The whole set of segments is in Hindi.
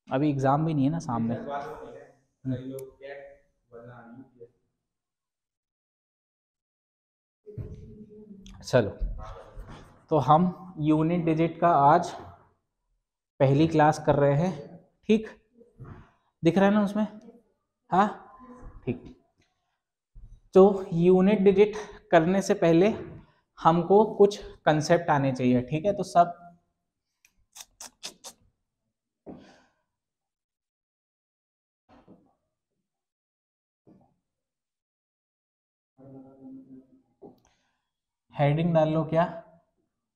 अभी एग्जाम भी नहीं है ना सामने। चलो, तो हम यूनिट डिजिट का आज पहली क्लास कर रहे हैं। ठीक, दिख रहा है ना उसमें? हाँ, ठीक। तो यूनिट डिजिट करने से पहले हमको कुछ कंसेप्ट आने चाहिए। ठीक है, तो सब हेडिंग डाल लो। क्या?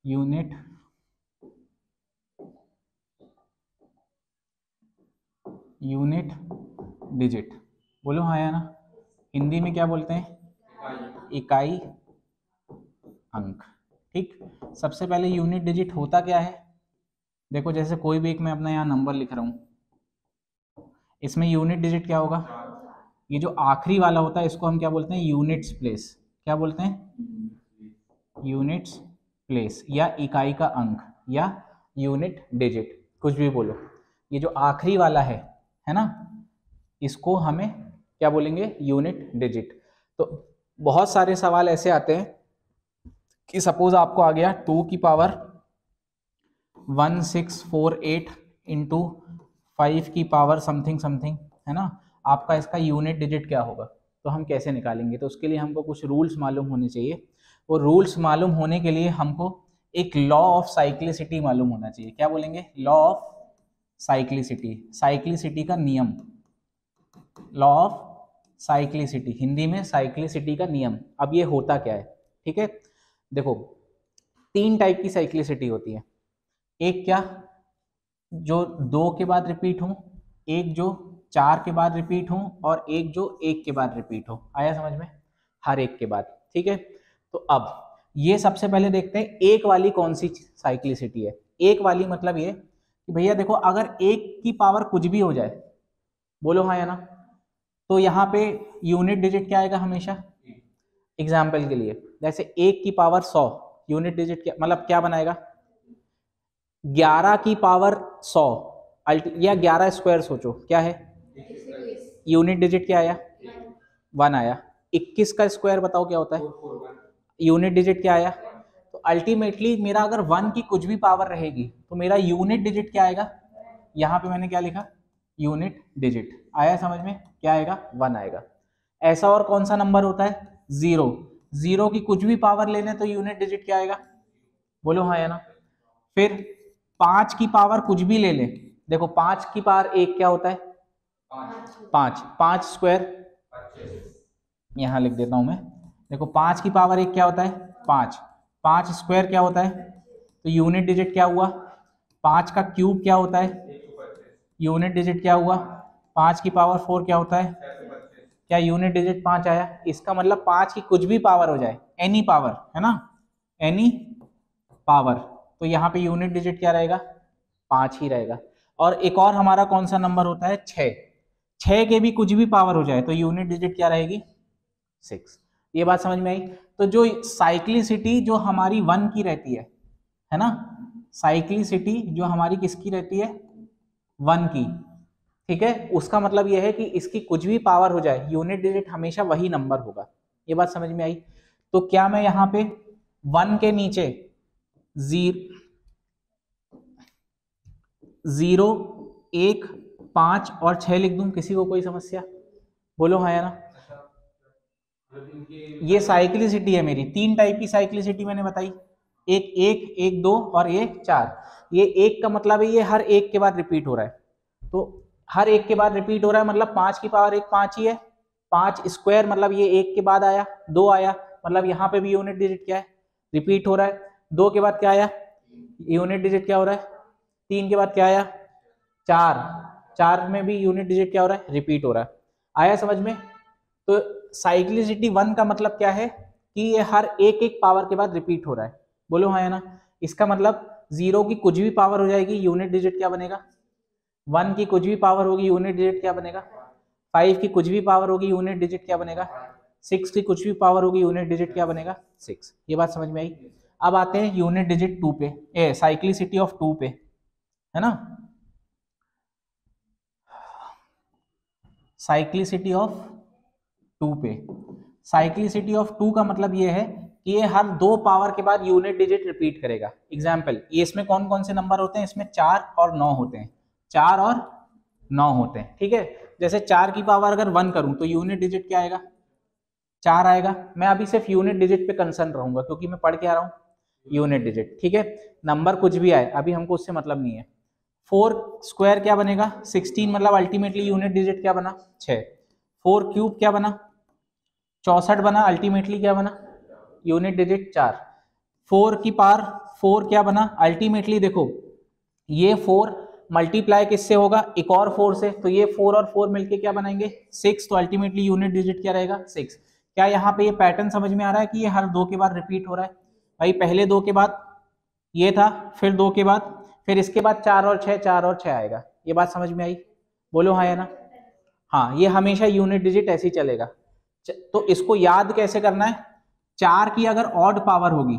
Unit digit. बोलो हाँ या ना। हिंदी में क्या बोलते हैं? इकाई अंक। ठीक, सबसे पहले यूनिट डिजिट होता क्या है? देखो, जैसे कोई भी एक मैं अपना यहाँ नंबर लिख रहा हूँ, इसमें यूनिट डिजिट क्या होगा? ये जो आखिरी वाला होता है इसको हम क्या बोलते हैं? Units place. क्या बोलते हैं? यूनिट्स प्लेस, या इकाई का अंक, या यूनिट डिजिट, कुछ भी बोलो। ये जो आखिरी वाला है ना, इसको हमें क्या बोलेंगे? Unit digit. तो बहुत सारे सवाल ऐसे आते हैं कि सपोज आपको आ गया 2 की पावर 1648 इंटू 5 की पावर समथिंग समथिंग, है ना, आपका इसका यूनिट डिजिट क्या होगा? तो हम कैसे निकालेंगे? तो उसके लिए हमको कुछ रूल्स मालूम होने चाहिए। वो रूल्स मालूम होने के लिए हमको एक लॉ ऑफ साइक्लिसिटी मालूम होना चाहिए। क्या बोलेंगे? लॉ ऑफ साइक्लिसिटी, साइक्लिसिटी का नियम। लॉ ऑफ साइक्लिसिटी, हिंदी में साइक्लिसिटी का नियम। अब ये होता क्या है? ठीक है, देखो, 3 टाइप की साइक्लिसिटी होती है। एक क्या? जो 2 के बाद रिपीट हो, एक जो 4 के बाद रिपीट हो, और एक जो 1 के बाद रिपीट हो। आया समझ में? हर एक के बाद। ठीक है, तो अब ये सबसे पहले देखते हैं एक वाली कौन सी साइक्लिसिटी है। एक वाली मतलब ये कि भैया देखो, अगर 1 की पावर कुछ भी हो जाए, बोलो हाँ या ना, तो यहाँ पे यूनिट डिजिट क्या आएगा हमेशा? एग्जाम्पल के लिए, जैसे 1 की पावर 100, यूनिट डिजिट क्या मतलब क्या बनाएगा? 11 की पावर 100 या 11 स्क्वायर, सोचो क्या है? यूनिट डिजिट क्या आया? 1 आया। 21 का स्क्वायर बताओ क्या होता है? यूनिट डिजिट क्या आया? तो अल्टीमेटली मेरा अगर 1 की कुछ भी पावर रहेगी तो मेरा यूनिट डिजिट क्या आएगा? यहाँ पे मैंने क्या लिखा? Unit digit. आया समझ में? क्या आएगा? 1 आएगा। ऐसा और कौन सा नंबर होता है? 0। 0 की कुछ भी पावर ले लें तो यूनिट डिजिट क्या आएगा? बोलो हाँ या ना। फिर 5 की पावर कुछ भी ले लें, देखो 5 की पावर 1 क्या होता है? 5। 5 स्क्वायर, यहां लिख देता हूं मैं। देखो 5 की पावर 1 क्या होता है? 5। 5 स्क्वायर क्या होता है? तो यूनिट डिजिट क्या हुआ? 5 का क्यूब क्या होता है? यूनिट डिजिट क्या हुआ? 5 की पावर 4 क्या होता है? क्या यूनिट डिजिट 5 आया? इसका मतलब 5 की कुछ भी पावर हो जाए, एनी पावर, है ना, एनी पावर, तो यहाँ पे यूनिट डिजिट क्या रहेगा? 5 ही रहेगा। और एक और हमारा कौन सा नंबर होता है? 6। 6 के भी कुछ भी पावर हो जाए तो यूनिट डिजिट क्या रहेगी? 6। ये बात समझ में आई? तो जो साइक्लिसिटी जो हमारी 1 की रहती है ना, साइक्लिसिटी जो हमारी किसकी रहती है? 1 की। ठीक है, उसका मतलब यह है कि इसकी कुछ भी पावर हो जाए, यूनिट डिजिट हमेशा वही नंबर होगा। ये बात समझ में आई? तो क्या मैं यहाँ पे 1 के नीचे 0, 1, 5 और 6 लिख दूं? किसी को कोई समस्या? बोलो हाँ या ना। ये साइक्लिसिटी है मेरी। 3 टाइप की साइक्लिसिटी मैंने बताई, एक 1, एक 2 और एक 4। ये 1 का मतलब है ये हर एक के बाद रिपीट हो रहा है, तो हर एक के बाद रिपीट हो रहा है मतलब 5 की पावर 1 5 ही है। 5 स्क्वायर मतलब ये 1 के बाद आया, 2 आया, मतलब यहाँ पे भी यूनिट डिजिट क्या है? रिपीट हो रहा है। 2 के बाद क्या आया? यूनिट डिजिट क्या हो रहा है? 3 के बाद क्या आया? 4। 4 में भी यूनिट डिजिट क्या हो रहा है? रिपीट हो रहा है। आया समझ में? तो साइक्लिसिटी 1 का मतलब क्या है? कि ये हर एक एक पावर के बाद रिपीट हो रहा है। बोलो हाँ या ना। इसका मतलब 0 की कुछ भी पावर हो जाएगी, यूनिट डिजिट क्या बनेगा? 1 की कुछ भी पावर होगी, यूनिट डिजिट क्या बनेगा? 5 की कुछ भी पावर होगी, यूनिट डिजिट क्या बनेगा? 6 की कुछ भी पावर होगी, यूनिट डिजिट क्या बनेगा? 6। ये बात समझ में आई? अब आते हैं यूनिट डिजिट 2 पे, साइक्लिसिटी ऑफ 2 पे। है ना। साइक्लिसिटी ऑफ 2 पे, साइक्लिसिटी ऑफ 2 का मतलब ये है कि ये हर 2 पावर के बाद यूनिट डिजिट रिपीट करेगा। एग्जाम्पल, ये इसमें कौन कौन से नंबर होते हैं, इसमें 4 और 9 होते हैं, 4 और 9 होते हैं, ठीक है। जैसे 4 की पावर अगर 1 करूं तो यूनिट डिजिट क्या आएगा, 4 आएगा। मैं अभी सिर्फ यूनिट डिजिट पे कंसर्न रहूंगा क्योंकि मैं पढ़ के आ रहा हूँ यूनिट डिजिट, ठीक है। नंबर कुछ भी आए अभी हमको उससे मतलब नहीं है। 4 स्क्वायर क्या बनेगा 16, मतलब अल्टीमेटली यूनिट डिजिट क्या बना 6। 4 क्यूब क्या बना 64 बना, अल्टीमेटली क्या बना यूनिट डिजिट 4। 4 की पावर 4 क्या बना अल्टीमेटली, देखो ये 4 मल्टीप्लाई किससे होगा, एक और 4 से, तो ये 4 और 4 मिलके क्या बनाएंगे 6, तो अल्टीमेटली यूनिट डिजिट क्या रहेगा 6। क्या यहाँ पे ये पैटर्न समझ में आ रहा है कि ये हर 2 के बाद रिपीट हो रहा है। भाई पहले 2 के बाद ये था, फिर 2 के बाद, फिर इसके बाद 4 और 6, 4 और 6 आएगा। ये बात समझ में आई, बोलो हाँ या ना। हाँ, ये हमेशा यूनिट डिजिट ऐसे ही चलेगा। तो इसको याद कैसे करना है, 4 की अगर ऑड पावर होगी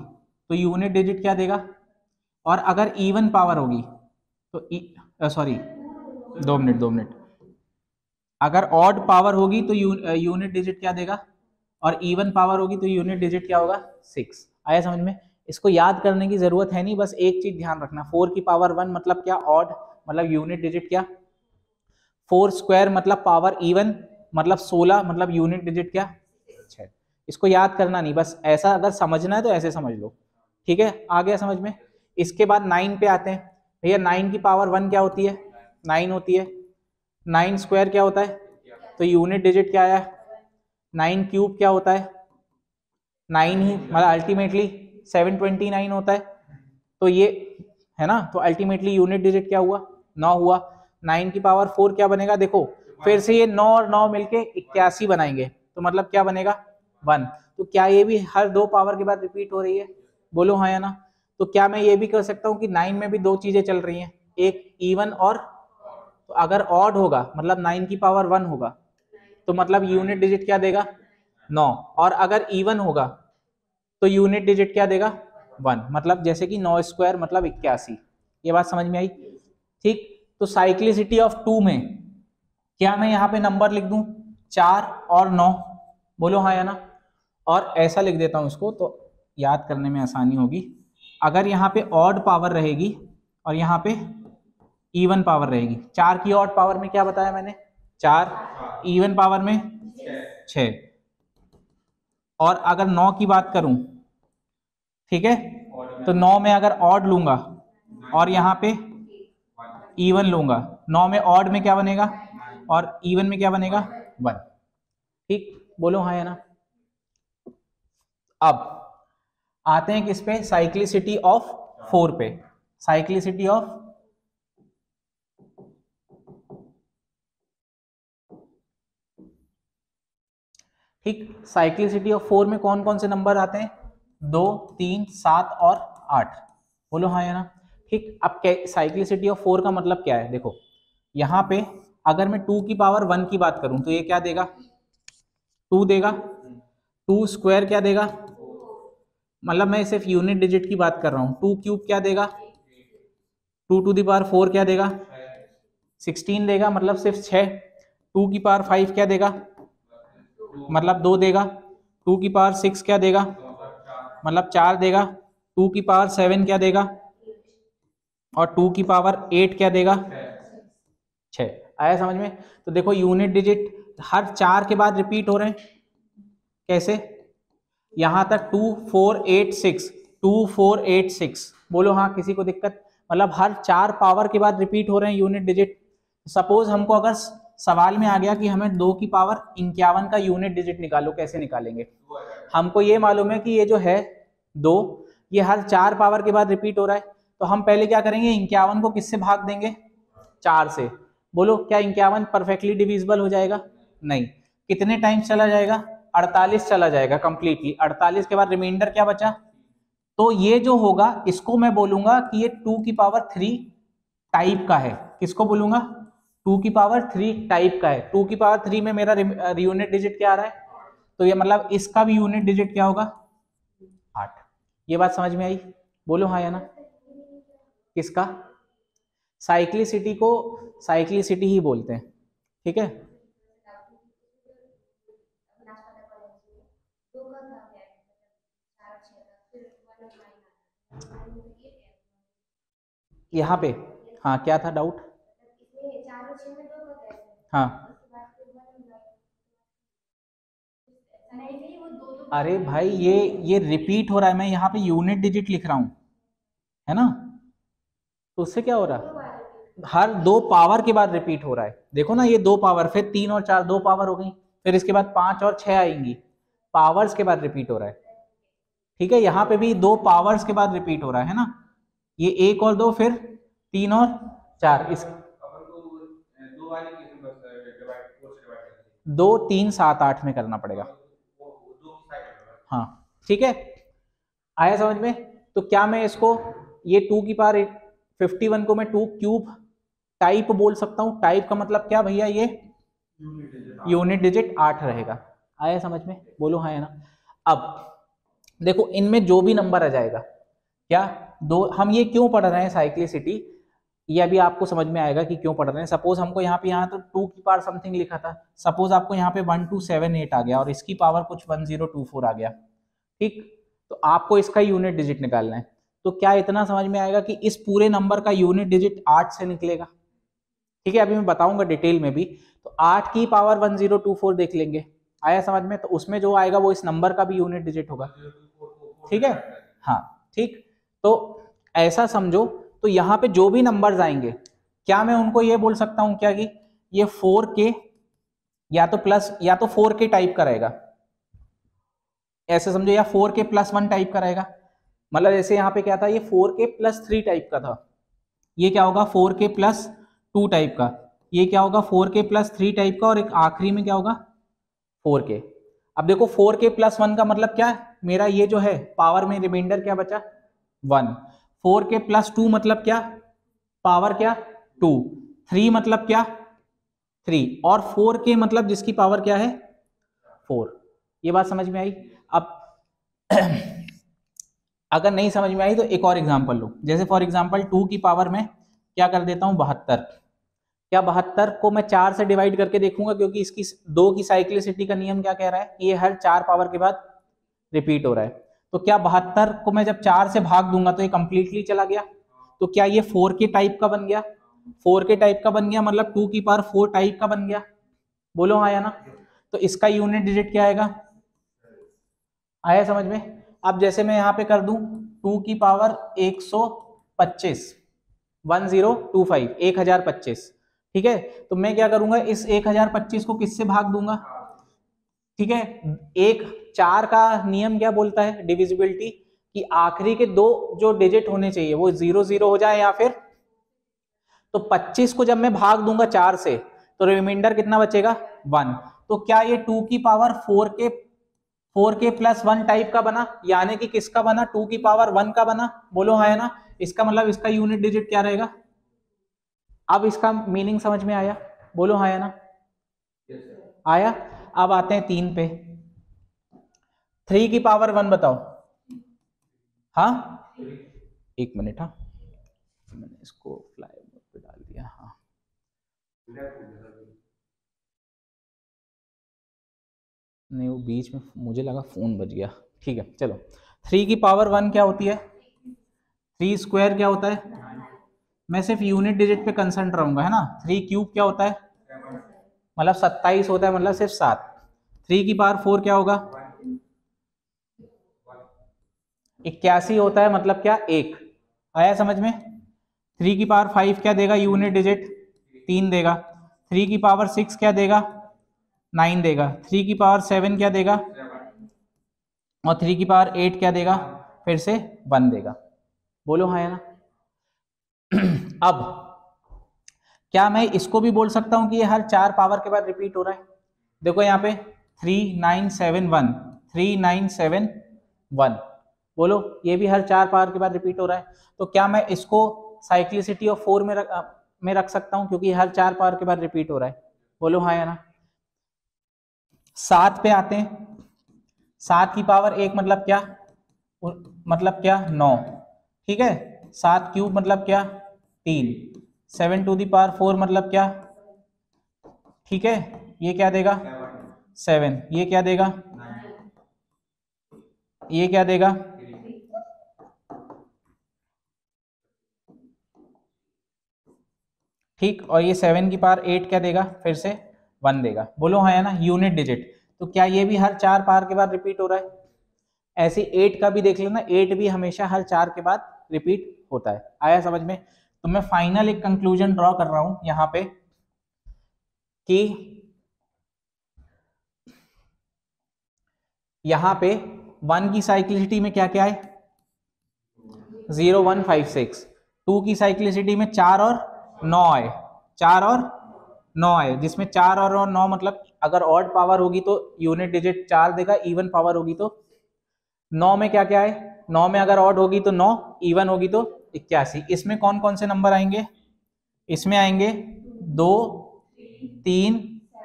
तो यूनिट डिजिट क्या देगा, और अगर इवन पावर होगी तो सॉरी 2 मिनट, अगर ऑड पावर होगी तो यूनिट डिजिट क्या देगा, और इवन पावर होगी तो यूनिट डिजिट क्या होगा 6। आया समझ में। इसको याद करने की जरूरत है नहीं, बस एक चीज ध्यान रखना, 4 की पावर 1 मतलब क्या ऑड, मतलब यूनिट डिजिट क्या 4 स्क्वायर, मतलब पावर इवन, मतलब 16, मतलब यूनिट डिजिट क्या 6। इसको याद करना नहीं, बस ऐसा अगर समझना है तो ऐसे समझ लो, ठीक है। आ गया समझ में। इसके बाद 9 पे आते हैं। भैया 9 की पावर 1 क्या होती है 9 होती है। 9 स्क्वायर क्या होता है, तो यूनिट डिजिट क्या आया 9 क्यूब क्या होता है 9 ही, मतलब अल्टीमेटली 729 होता है। तो ये है ना, तो अल्टीमेटली यूनिट डिजिट क्या हुआ 9 हुआ। 9 की पावर 4 क्या बनेगा, देखो फिर से ये 9 और 9 मिलके 81 बनाएंगे, तो मतलब क्या बनेगा 1। तो क्या ये भी हर 2 पावर के बाद रिपीट हो रही है, बोलो हाँ या ना। तो क्या मैं ये भी कर सकता हूँ कि 9 में भी 2 चीजें चल रही हैं, एक इवन और, तो अगर ऑड होगा मतलब 9 की पावर 1 होगा तो मतलब यूनिट डिजिट क्या देगा 9, और अगर इवन होगा तो यूनिट डिजिट क्या देगा 1, मतलब जैसे कि 9 स्क्वायर मतलब 81। ये बात समझ में आई, ठीक। तो साइक्लिसिटी ऑफ 2 में क्या मैं यहाँ पे नंबर लिख दूं 4 और 9, बोलो हाँ या ना। और ऐसा लिख देता हूं इसको तो याद करने में आसानी होगी। अगर यहाँ पे ऑड पावर रहेगी और यहाँ पे इवन पावर रहेगी, 4 की ऑड पावर में क्या बताया मैंने 4, इवन पावर में 6, और अगर 9 की बात करूं, ठीक है, तो 9 में अगर ऑड लूंगा और यहाँ पे इवन लूंगा, 9 में ऑड में क्या बनेगा और इवन में क्या बनेगा 1, ठीक, बोलो हाँ या ना। अब आते हैं किस पे, साइक्लिसिटी ऑफ 4 पे। साइक्लिसिटी ऑफ, ठीक, साइक्लिसिटी ऑफ 4 में कौन कौन से नंबर आते हैं 2, 3, 7 और 8, बोलो हाँ या ना। ठीक, अब साइक्लिसिटी ऑफ 4 का मतलब क्या है, देखो यहाँ पे अगर मैं 2 की पावर 1 की बात करूं तो ये क्या देगा 2 देगा। 2 स्क्वायर क्या देगा, मतलब मैं सिर्फ यूनिट डिजिट की बात कर रहा हूँ। 2 क्यूब क्या देगा 2 टू दी पावर 4 क्या देगा 16 देगा, मतलब सिर्फ 6। 2 की पावर 5 क्या देगा, मतलब 2 देगा। 2 की पावर 6 क्या देगा, मतलब 4 देगा। 2 की पावर 7 क्या देगा, और 2 की पावर 8 क्या देगा 6। आया समझ में। तो देखो यूनिट डिजिट हर 4 के बाद रिपीट हो रहे हैं, कैसे, यहां तक 2 4 8 6, 2 4 8 6, बोलो हाँ, किसी को दिक्कत, मतलब हर 4 पावर के बाद रिपीट हो रहे हैं यूनिट डिजिट। सपोज हमको अगर सवाल में आ गया कि हमें 2 की पावर 51 का यूनिट डिजिट निकालो, कैसे निकालेंगे। हमको ये मालूम है कि ये जो है 2, ये हर 4 पावर के बाद रिपीट हो रहा है, तो हम पहले क्या करेंगे 51 को किससे भाग देंगे 4 से। बोलो क्या 51 परफेक्टली डिविजिबल हो जाएगा, नहीं। कितने टाइम्स चला जाएगा 48 चला जाएगा कंप्लीटली। 48 के बाद रिमाइंडर क्या बचा, तो ये जो होगा इसको मैं बोलूंगा कि ये 2 की पावर 3 टाइप का है। किसको बोलूंगा 2 की पावर 3 टाइप का है। 2 की पावर 3 में मेरा यूनिट डिजिट क्या आ रहा है, तो ये मतलब इसका भी यूनिट डिजिट क्या होगा 8। ये बात समझ में आई, बोलो हाँ या ना। किसका, साइक्लिसिटी को साइक्लिसिटी ही बोलते हैं, ठीक है। यहाँ पे हाँ क्या था डाउट? हाँ अरे भाई ये रिपीट हो रहा है, मैं यहाँ पे यूनिट डिजिट लिख रहा हूँ, है ना, तो उससे क्या हो रहा है, हर दो पावर के बाद रिपीट हो रहा है। देखो ना, ये दो पावर, फिर 3 और 4 दो पावर हो गई, फिर इसके बाद 5 और 6 आएंगी, पावर्स के बाद रिपीट हो रहा है, ठीक है। यहाँ पे भी दो पावर्स के बाद रिपीट हो रहा है ना, ये 1 और 2 फिर 3 और 4, इस 2 3 7 8 में करना पड़ेगा, हाँ ठीक है, आया समझ में। तो क्या मैं इसको ये 2 की पावर 51 को मैं 2 क्यूब टाइप बोल सकता हूँ। टाइप का मतलब क्या भैया, ये यूनिट डिजिट 8 रहेगा। आया समझ में, बोलो हाँ या ना। अब देखो इनमें जो भी नंबर आ जाएगा, क्या दो, हम ये क्यों पढ़ रहे हैं साइक्लिसिटी, ये अभी आपको समझ में आएगा कि क्यों पढ़ रहे हैं। सपोज हमको यहाँ पे, यहाँ तो 2 की पावर समथिंग लिखा था, सपोज आपको यहाँ पे 1278 आ गया और इसकी पावर कुछ 1024 आ गया, ठीक, तो आपको इसका यूनिट डिजिट निकालना है। तो क्या इतना समझ में आएगा कि इस पूरे नंबर का यूनिट डिजिट 8 से निकलेगा, ठीक है, अभी मैं बताऊंगा डिटेल में भी। तो 8 की पावर 1024 देख लेंगे, आया समझ में, तो उसमें जो आएगा वो इस नंबर का भी यूनिट डिजिट होगा, ठीक है, हाँ ठीक। तो ऐसा समझो, तो यहाँ पे जो भी नंबर्स आएंगे, क्या मैं उनको ये बोल सकता हूँ क्या कि ये 4K या तो प्लस या तो 4K टाइप का रहेगा, ऐसे समझो, या 4K प्लस 1 टाइप का रहेगा। मतलब जैसे यहाँ पे क्या था, ये 4K प्लस 3 टाइप का था, ये क्या होगा 4K प्लस 2 टाइप का, ये क्या होगा 4K प्लस 3 टाइप का, और एक आखिरी में क्या होगा 4K। अब देखो 4K प्लस 1 का मतलब क्या है, मेरा ये जो है पावर में रिमाइंडर क्या बचा 1, 4K प्लस 2 मतलब क्या, पावर क्या 2, 3 मतलब क्या 3, और 4K मतलब जिसकी पावर क्या है 4। ये बात समझ में आई। अब अगर नहीं समझ में आई तो एक और एग्जांपल लो, जैसे फॉर एग्जांपल 2 की पावर में क्या कर देता हूं 72, क्या 72 को मैं 4 से डिवाइड करके देखूंगा, क्योंकि इसकी 2 की साइक्लिसिटी का नियम क्या कह रहा है, ये हर 4 पावर के बाद रिपीट हो रहा है। तो क्या 72 को मैं जब 4 से भाग दूंगा तो ये कंप्लीटली चला गया, तो क्या ये 4K टाइप का बन गया, 4K टाइप का बन गया, मतलब 2 की पावर 4 टाइप का बन गया, बोलो हाँ या ना। तो इसका यूनिट डिजिट क्या आएगा, आया समझ में। अब जैसे मैं यहाँ पे कर दूं 2 की पावर 125 1025 1025, ठीक है, तो मैं क्या करूंगा इस 1025 को किससे भाग दूंगा, ठीक है, एक 4 का नियम क्या बोलता है डिविजिबिलिटी, कि आखिरी के दो जो डिजिट होने चाहिए वो 0 0 हो जाए या फिर, तो 25 को जब मैं भाग दूंगा 4 से तो रिमाइंडर कितना बचेगा 1। तो क्या ये 2 की पावर 4K प्लस 1 टाइप का बना, यानी कि किसका बना 2 की पावर 1 का बना, बोलो हाँ है ना। इसका मतलब इसका यूनिट डिजिट क्या रहेगा, अब इसका मीनिंग समझ में आया, बोलो हाँ है ना, आया। अब आते हैं 3 पे, 3 की पावर 1 बताओ, हाँ 1 मिनट, हाँ मैंने इसको फ्लाई मोड पे डाल दिया, हाँ नहीं वो बीच में मुझे लगा फोन बज गया, ठीक है चलो। 3 की पावर 1 क्या होती है, 3 स्क्वायर क्या होता है, मैं सिर्फ यूनिट डिजिट पे कंसर्न रहूंगा, है ना। 3 क्यूब क्या होता है, मतलब 27 होता है, मतलब सिर्फ 7। 3 की पावर 4 क्या होगा 81 होता है, मतलब क्या 1, आया समझ में। 3 की पावर 5 क्या देगा यूनिट डिजिट 3 देगा। 3 की पावर 6 क्या देगा 9 देगा। 3 की पावर 7 क्या देगा, और 3 की पावर 8 क्या देगा, फिर से 1 देगा, बोलो हाँ या ना। अब क्या मैं इसको भी बोल सकता हूं कि ये हर 4 पावर के बाद रिपीट हो रहा है, देखो यहाँ पे 3971 3971, बोलो ये भी हर 4 पावर के बाद रिपीट हो रहा है। तो क्या मैं इसको साइक्लिसिटी ऑफ 4 में रख सकता हूं, क्योंकि हर 4 पावर के बाद रिपीट हो रहा है, बोलो हाँ या ना। 7 पे आते हैं, 7 की पावर 1 मतलब क्या, मतलब क्या 9, ठीक है। 7 क्यूब मतलब क्या 3, 7 टू द पावर 4 मतलब क्या, ठीक है, ये क्या देगा 7, ये क्या देगा, ये क्या देगा, ठीक, और ये 7 की पावर 8 क्या देगा, फिर से 1 देगा। बोलो हाँ या ना, यूनिट डिजिट। तो क्या ये भी हर 4 पावर के बाद रिपीट हो रहा है? ऐसे 8 का भी देख लेना, 8 भी हमेशा हर 4 के बाद रिपीट होता है। आया समझ में? तो मैं फाइनल एक कंक्लूजन ड्रॉ कर रहा हूं यहां पे कि यहां पे 1 की साइक्लिसिटी में क्या क्या है, 0 1 5 6। 2 की साइक्लिसिटी में 4 और 9 आए, 4 और 9 आए, जिसमें 4 और 9 मतलब अगर ऑड पावर होगी तो यूनिट डिजिट 4 देगा, इवन पावर होगी तो 9 में क्या क्या है, 9 में अगर ऑड होगी तो 9, इवन होगी तो 81। इसमें कौन कौन से नंबर आएंगे, इसमें आएंगे 2 3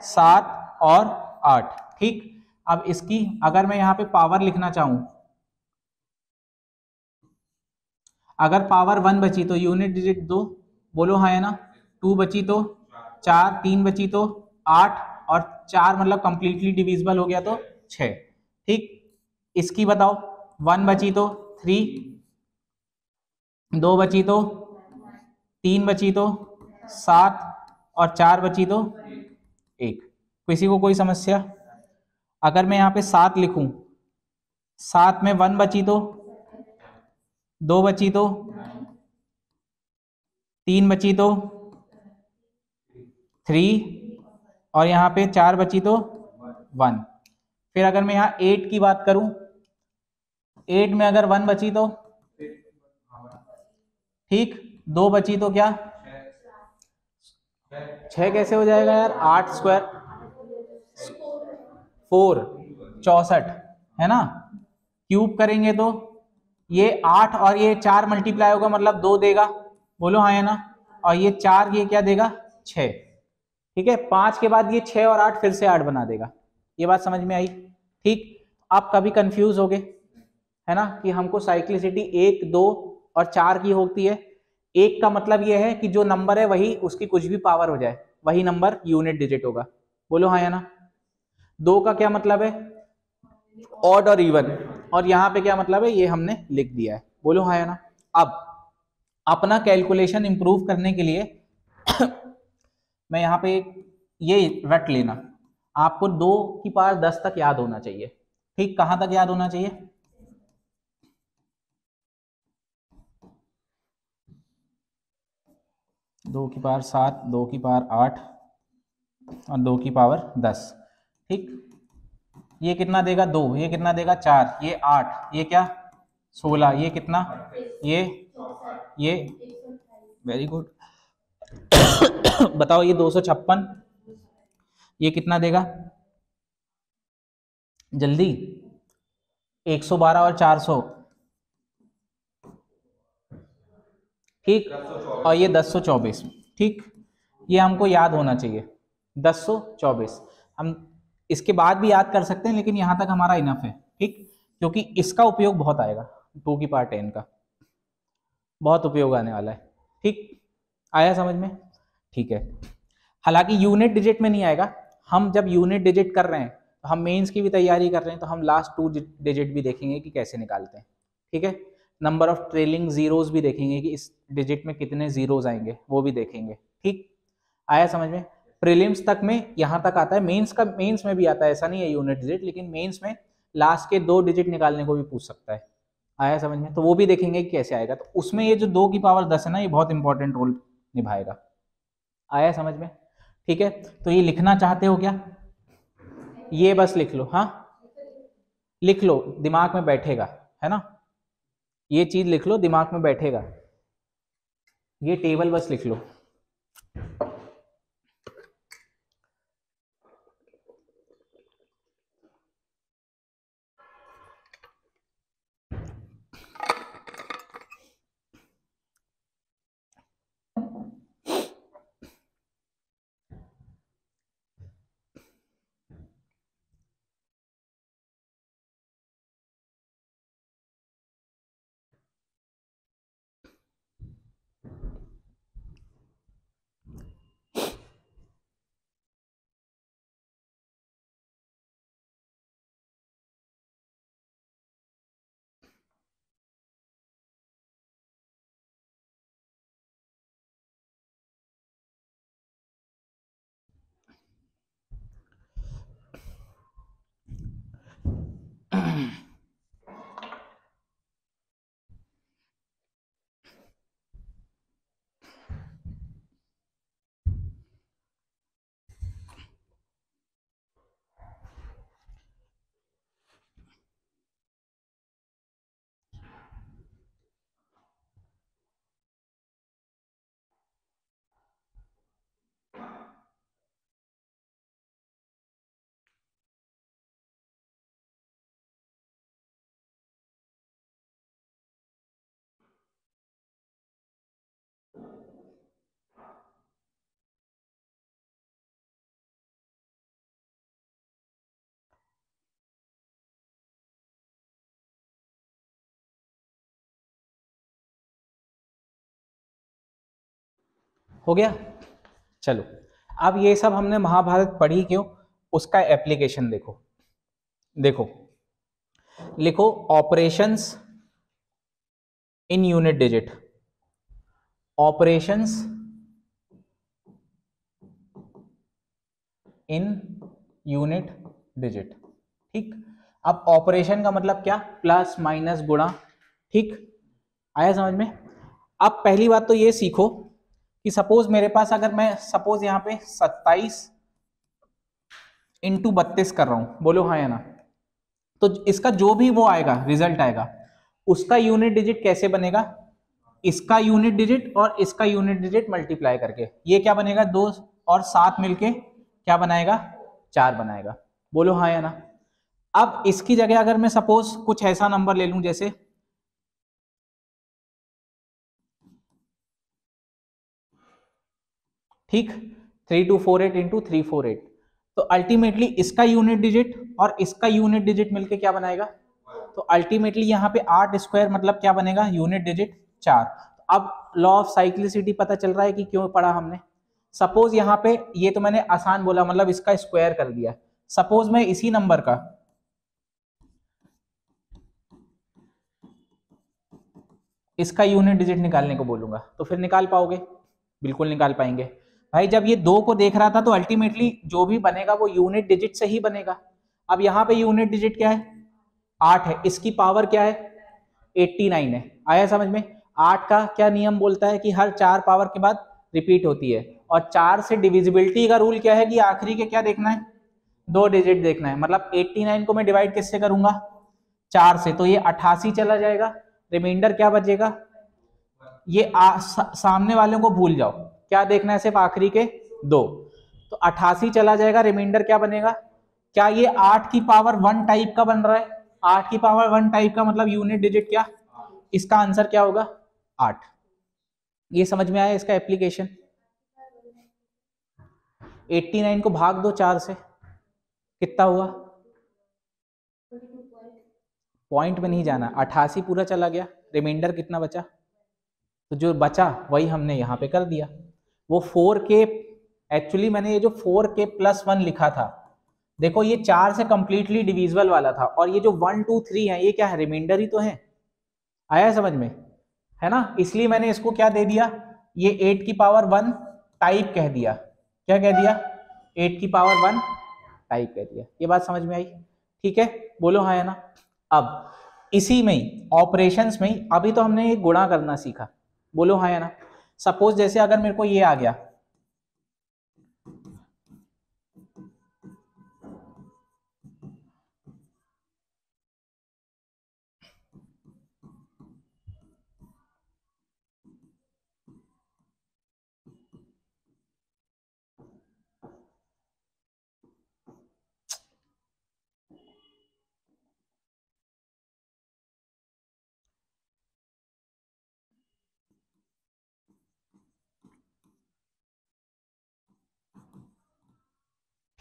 7 और 8, ठीक। अब इसकी अगर मैं यहाँ पे पावर लिखना चाहूं, अगर पावर 1 बची तो यूनिट डिजिट 2, बोलो हाँ है ना, 2 बची तो 4, 3 बची तो 8, और 4 मतलब कंप्लीटली डिविजिबल हो गया तो 6, ठीक। इसकी बताओ, 1 बची तो 3, 2 बची तो 3 बची तो 7, और 4 बची तो 1। किसी को कोई समस्या? अगर मैं यहाँ पे 7 लिखूं, 7 में 1 बची तो 2 बची तो 3 बची तो 3, और यहाँ पे 4 बची तो 1। फिर अगर मैं यहाँ 8 की बात करूं, 8 में अगर 1 बची तो ठीक, 2 बची तो क्या 6 कैसे हो जाएगा यार, 8 स्क्वायर 4 64 है ना, क्यूब करेंगे तो ये 8 और ये 4 मल्टीप्लाई होगा मतलब 2 देगा, बोलो हाँ है ना, और ये 4 ये क्या देगा 6, ठीक है। 5 के बाद ये 6 और 8 फिर से 8 बना देगा। ये बात समझ में आई? ठीक। आप कभी कंफ्यूज हो गए है ना कि हमको साइक्लिसिटी 1 2 और 4 की होती है। एक का मतलब ये है कि जो नंबर है वही उसकी कुछ भी पावर हो जाए वही नंबर यूनिट डिजिट होगा, बोलो हाँ या ना। 2 का क्या मतलब है, ऑड और इवन, और यहाँ पे क्या मतलब है ये हमने लिख दिया है, बोलो हाँ या ना। अब अपना कैलकुलेशन इंप्रूव करने के लिए मैं यहाँ पे ये रट लेना, आपको 2 की पावर 10 तक याद होना चाहिए, ठीक। कहां तक याद होना चाहिए, 2 की पावर 7, 2 की पावर 8 और 2 की पावर 10, ठीक। ये कितना देगा 2, ये कितना देगा 4, ये 8, ये क्या 16, ये कितना, ये वेरी गुड बताओ ये 256, ये कितना देगा जल्दी, 112 और 400, ठीक, और ये 1024, ठीक। ये हमको याद होना चाहिए 1024। हम इसके बाद भी याद कर सकते हैं लेकिन यहां तक हमारा इनफ है, ठीक, क्योंकि इसका उपयोग बहुत आएगा 2 की पावर 10 का, बहुत उपयोग आने वाला है, ठीक। आया समझ में? ठीक है। हालांकि यूनिट डिजिट में नहीं आएगा, हम जब यूनिट डिजिट कर रहे हैं तो हम मेंस की भी तैयारी कर रहे हैं तो हम लास्ट 2 डिजिट भी देखेंगे कि कैसे निकालते हैं, ठीक है। नंबर ऑफ ट्रेलिंग जीरोज भी देखेंगे कि इस डिजिट में कितने जीरोज आएंगे, वो भी देखेंगे, ठीक। आया समझ में? प्रीलिम्स तक में यहाँ तक आता है, मेंस का मेंस में भी आता है, ऐसा नहीं है यूनिट डिजिट, लेकिन मेंस में लास्ट के 2 डिजिट निकालने को भी पूछ सकता है। आया समझ में? तो वो भी देखेंगे कि कैसे आएगा, तो उसमें ये जो 2 की पावर 10 है ना, ये बहुत इंपॉर्टेंट रोल निभाएगा। आया समझ में? ठीक है। तो ये लिखना चाहते हो क्या, ये बस लिख लो, हाँ लिख लो, दिमाग में बैठेगा, है ना, ये चीज लिख लो, दिमाग में बैठेगा, ये टेबल बस लिख लो। हो गया। चलो अब ये सब हमने महाभारत पढ़ी क्यों, उसका एप्लीकेशन देखो। देखो लिखो operations in unit digit, operations in unit digit. ठीक, अब ऑपरेशन का मतलब क्या, प्लस माइनस गुणा। ठीक, आया समझ में। अब पहली बात तो ये सीखो कि सपोज मेरे पास, अगर मैं सपोज यहाँ पे 27 इंटू 32 कर रहा हूं, बोलो हाँ या ना, तो इसका जो भी वो आएगा रिजल्ट आएगा, उसका यूनिट डिजिट कैसे बनेगा, इसका यूनिट डिजिट और इसका यूनिट डिजिट मल्टीप्लाई करके, ये क्या बनेगा, 2 और 7 मिलके क्या बनाएगा, 4 बनाएगा। बोलो हाँ या ना। अब इसकी जगह अगर मैं सपोज कुछ ऐसा नंबर ले लूं जैसे ठीक 3248 इंटू 348, तो अल्टीमेटली इसका यूनिट डिजिट और इसका यूनिट डिजिट मिलके क्या बनाएगा, तो अल्टीमेटली यहाँ पे 8 स्क्वायर मतलब क्या बनेगा, यूनिट डिजिट 4। अब लॉ ऑफ साइक्लिसिटी पता चल रहा है कि क्यों पढ़ा हमने। सपोज यहाँ पे ये तो मैंने आसान बोला, मतलब इसका स्क्वायर कर दिया। सपोज मैं इसी नंबर का इसका यूनिट डिजिट निकालने को बोलूंगा, तो फिर निकाल पाओगे, बिल्कुल निकाल पाएंगे भाई। जब ये 2 को देख रहा था तो अल्टीमेटली जो भी बनेगा वो यूनिट डिजिट से ही बनेगा। अब यहाँ पे यूनिट डिजिट क्या है, 8 है, इसकी पावर क्या है, 89 है। आया समझ में। 8 का क्या नियम बोलता है कि हर 4 पावर के बाद रिपीट होती है, और 4 से डिविजिबिलिटी का रूल क्या है कि आखिरी के क्या देखना है, 2 डिजिट देखना है। मतलब 89 को मैं डिवाइड किससे करूंगा, 4 से, तो ये 88 चला जाएगा, रिमाइंडर क्या बचेगा, ये सामने वालों को भूल जाओ, क्या देखना है, सिर्फ आखिरी के 2, तो 88 चला जाएगा, रिमाइंडर क्या बनेगा। क्या ये 8 की पावर 1 टाइप का बन रहा है, 8 की पावर 1 टाइप का मतलब यूनिट डिजिट क्या, इसका आंसर क्या होगा, 8। ये समझ में आया इसका एप्लीकेशन। 89 को भाग दो 4 से, कितना हुआ, पॉइंट में नहीं जाना, 88 पूरा चला गया, रिमाइंडर कितना बचा, तो जो बचा वही हमने यहाँ पे कर दिया। वो 4k, एक्चुअली मैंने ये जो 4k + 1 लिखा था, देखो ये 4 से कंप्लीटली डिविजिबल वाला था, और ये जो 1 2 3 है ये क्या है, रिमाइंडर ही तो है। आया समझ में, है ना। इसलिए मैंने इसको क्या दे दिया, ये 8 की पावर 1 टाइप कह दिया। क्या कह दिया, 8 की पावर 1 टाइप कह दिया। ये बात समझ में आई, ठीक है, बोलो हाँ है ना। अब इसी में ही ऑपरेशंस में ही अभी तो हमने ये गुणा करना सीखा, बोलो हाँ या ना। सपोज जैसे अगर मेरे को ये आ गया,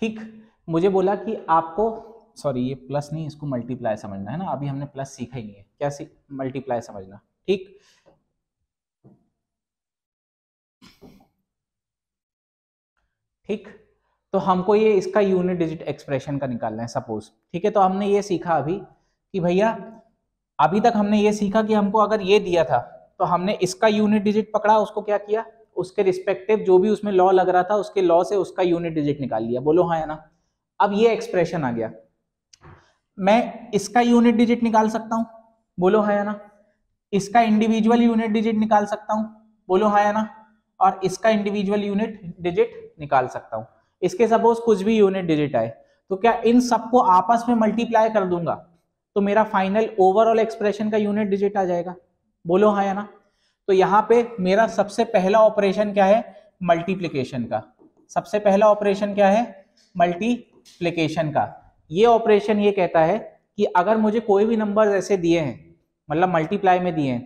ठीक, मुझे बोला कि आपको, सॉरी ये प्लस नहीं, इसको मल्टीप्लाई समझना है ना, अभी हमने प्लस सीखा ही नहीं है, क्या मल्टीप्लाई समझना। ठीक, ठीक, तो हमको ये इसका यूनिट डिजिट एक्सप्रेशन का निकालना है सपोज, ठीक है। तो हमने ये सीखा अभी कि भैया, अभी तक हमने ये सीखा कि हमको अगर ये दिया था तो हमने इसका यूनिट डिजिट पकड़ा, उसको क्या किया, उसके रिस्पेक्टिव जो भी उसमें लॉ लग रहा था उसके लॉ से उसका यूनिट डिजिट निकाल लिया। बोलो हाँ या ना। अब ये एक्सप्रेशन आ गया, मैं इसका यूनिट डिजिट निकाल सकता हूं, बोलो हाँ या ना। इसका इंडिविजुअल यूनिट डिजिट निकाल सकता हूं, बोलो हाँ या ना। और इसका इंडिविजुअल यूनिट डिजिट निकाल सकता हूं। इसके सपोज कुछ भी यूनिट डिजिट आए तो क्या इन सबको आपस में मल्टीप्लाई कर दूंगा तो मेरा फाइनल ओवरऑल एक्सप्रेशन का यूनिट डिजिट आ जाएगा। बोलो हाँ या ना। तो यहाँ पे मेरा सबसे पहला ऑपरेशन क्या है, मल्टीप्लिकेशन का। सबसे पहला ऑपरेशन क्या है, मल्टीप्लिकेशन का। ये ऑपरेशन ये कहता है कि अगर मुझे कोई भी नंबर ऐसे दिए हैं, मतलब मल्टीप्लाई में दिए हैं,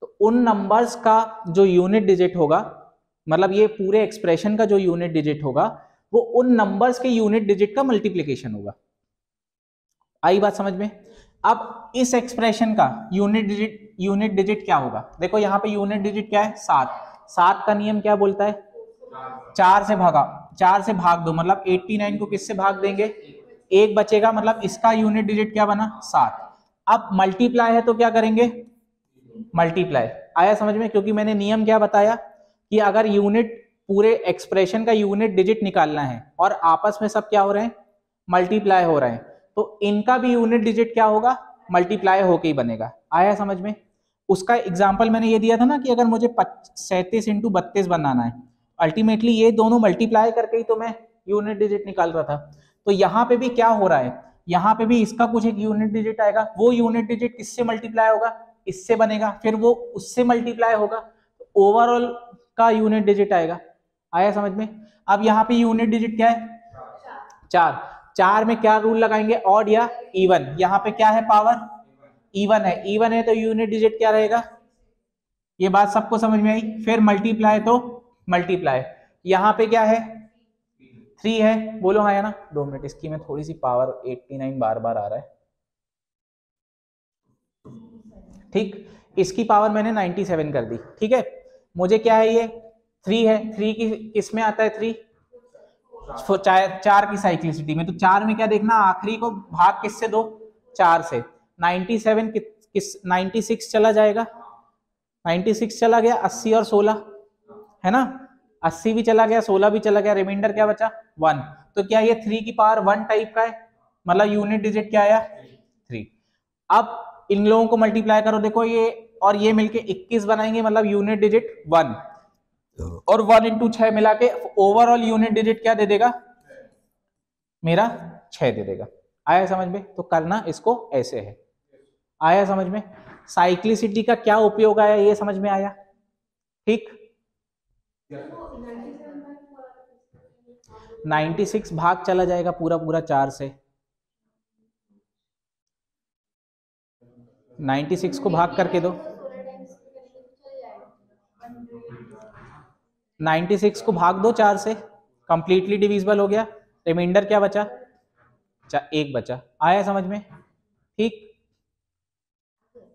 तो उन नंबर्स का जो यूनिट डिजिट होगा, मतलब ये पूरे एक्सप्रेशन का जो यूनिट डिजिट होगा वो उन नंबर्स के यूनिट डिजिट का मल्टीप्लिकेशन होगा। आई बात समझ में। अब इस एक्सप्रेशन का यूनिट डिजिट क्या होगा, देखो यहाँ पे यूनिट डिजिट क्या है, 7। 7 का नियम क्या बोलता है, 4 से भागा, 4 से भाग दो मतलब 89 को किससे भाग देंगे, एक बचेगा, मतलब इसका यूनिट डिजिट क्या बना 7। अब मल्टीप्लाई है तो क्या करेंगे, मल्टीप्लाई। आया समझ में, क्योंकि मैंने नियम क्या बताया कि अगर यूनिट पूरे एक्सप्रेशन का यूनिट डिजिट निकालना है और आपस में सब क्या हो रहे हैं, मल्टीप्लाई हो रहे हैं, तो इनका भी यूनिट डिजिट क्या होगा, मल्टीप्लाई होके ही बनेगा। आया समझ में। उसका एग्जांपल मैंने ये दिया था ना कि अगर मुझे 37 इंटू 32 बनाना है, अल्टीमेटली ये दोनों मल्टीप्लाई करके ही तो मैं यूनिट डिजिट निकाल रहा था। तो यहाँ पे भी क्या हो रहा है, यहाँ पे भी इसका कुछ एक यूनिट डिजिट आएगा, वो यूनिट डिजिट किससे मल्टीप्लाई होगा, इससे बनेगा, फिर वो उससे मल्टीप्लाई होगा, ओवरऑल का यूनिट डिजिट आएगा। आया समझ में। अब यहाँ पे यूनिट डिजिट क्या है, 4। 4 में क्या रूल लगाएंगे, ऑड या इवन। यहाँ पे क्या है, पावर इवन है, इवन है तो यूनिट डिजिट क्या रहेगा, ये बात सबको समझ में आई। फिर मल्टीप्लाई तो मल्टीप्लाई, यहाँ पे क्या है 3 है, बोलो हाँ या ना। 2 मिनट, इसकी में थोड़ी सी पावर 89 बार बार आ रहा है, ठीक। इसकी पावर मैंने 97 कर दी, ठीक है। मुझे क्या है, ये 3 है, 3 की किस में आता है, 3 4 की साइक्लिसिटी में। तो 4 में क्या देखना, आखिरी को भाग किससे दो, 4 से। 97 किस 96 चला जाएगा, 96 चला गया, 80 और 16 है ना, 80 भी चला गया, 16 भी चला गया, रिमाइंडर क्या बचा 1। तो क्या ये 3 की पावर 1 टाइप का है, मतलब यूनिट डिजिट क्या आया 3। अब इन लोगों को मल्टीप्लाई करो, देखो ये और ये मिलके 21 बनाएंगे, मतलब यूनिट डिजिट 1, और 1 इंटू 6 मिला के ओवरऑल यूनिट डिजिट क्या दे देगा, मेरा 6 दे देगा। आया समझ में। तो करना इसको ऐसे है। आया समझ में। साइक्लिसिटी का क्या उपयोग आया ये समझ में आया, ठीक। 96 भाग चला जाएगा पूरा पूरा 4 से, 96 को भाग करके दो, 96 को भाग दो 4 से, कंप्लीटली डिविजिबल हो गया, रिमाइंडर क्या बचा, 1 बचा। आया समझ में, ठीक।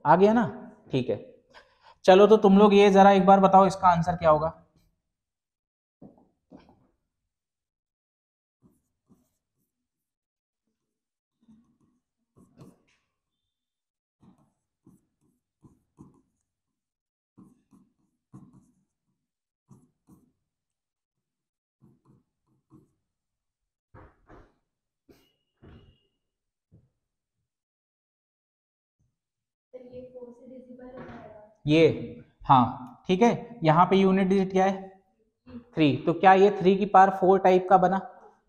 आ गया ना, ठीक है। चलो तो तुम लोग ये जरा एक बार बताओ इसका आंसर क्या होगा। ये हाँ ठीक है, यहाँ पे यूनिट डिजिट क्या है 3, तो क्या ये 3 की पावर 4 टाइप का बना,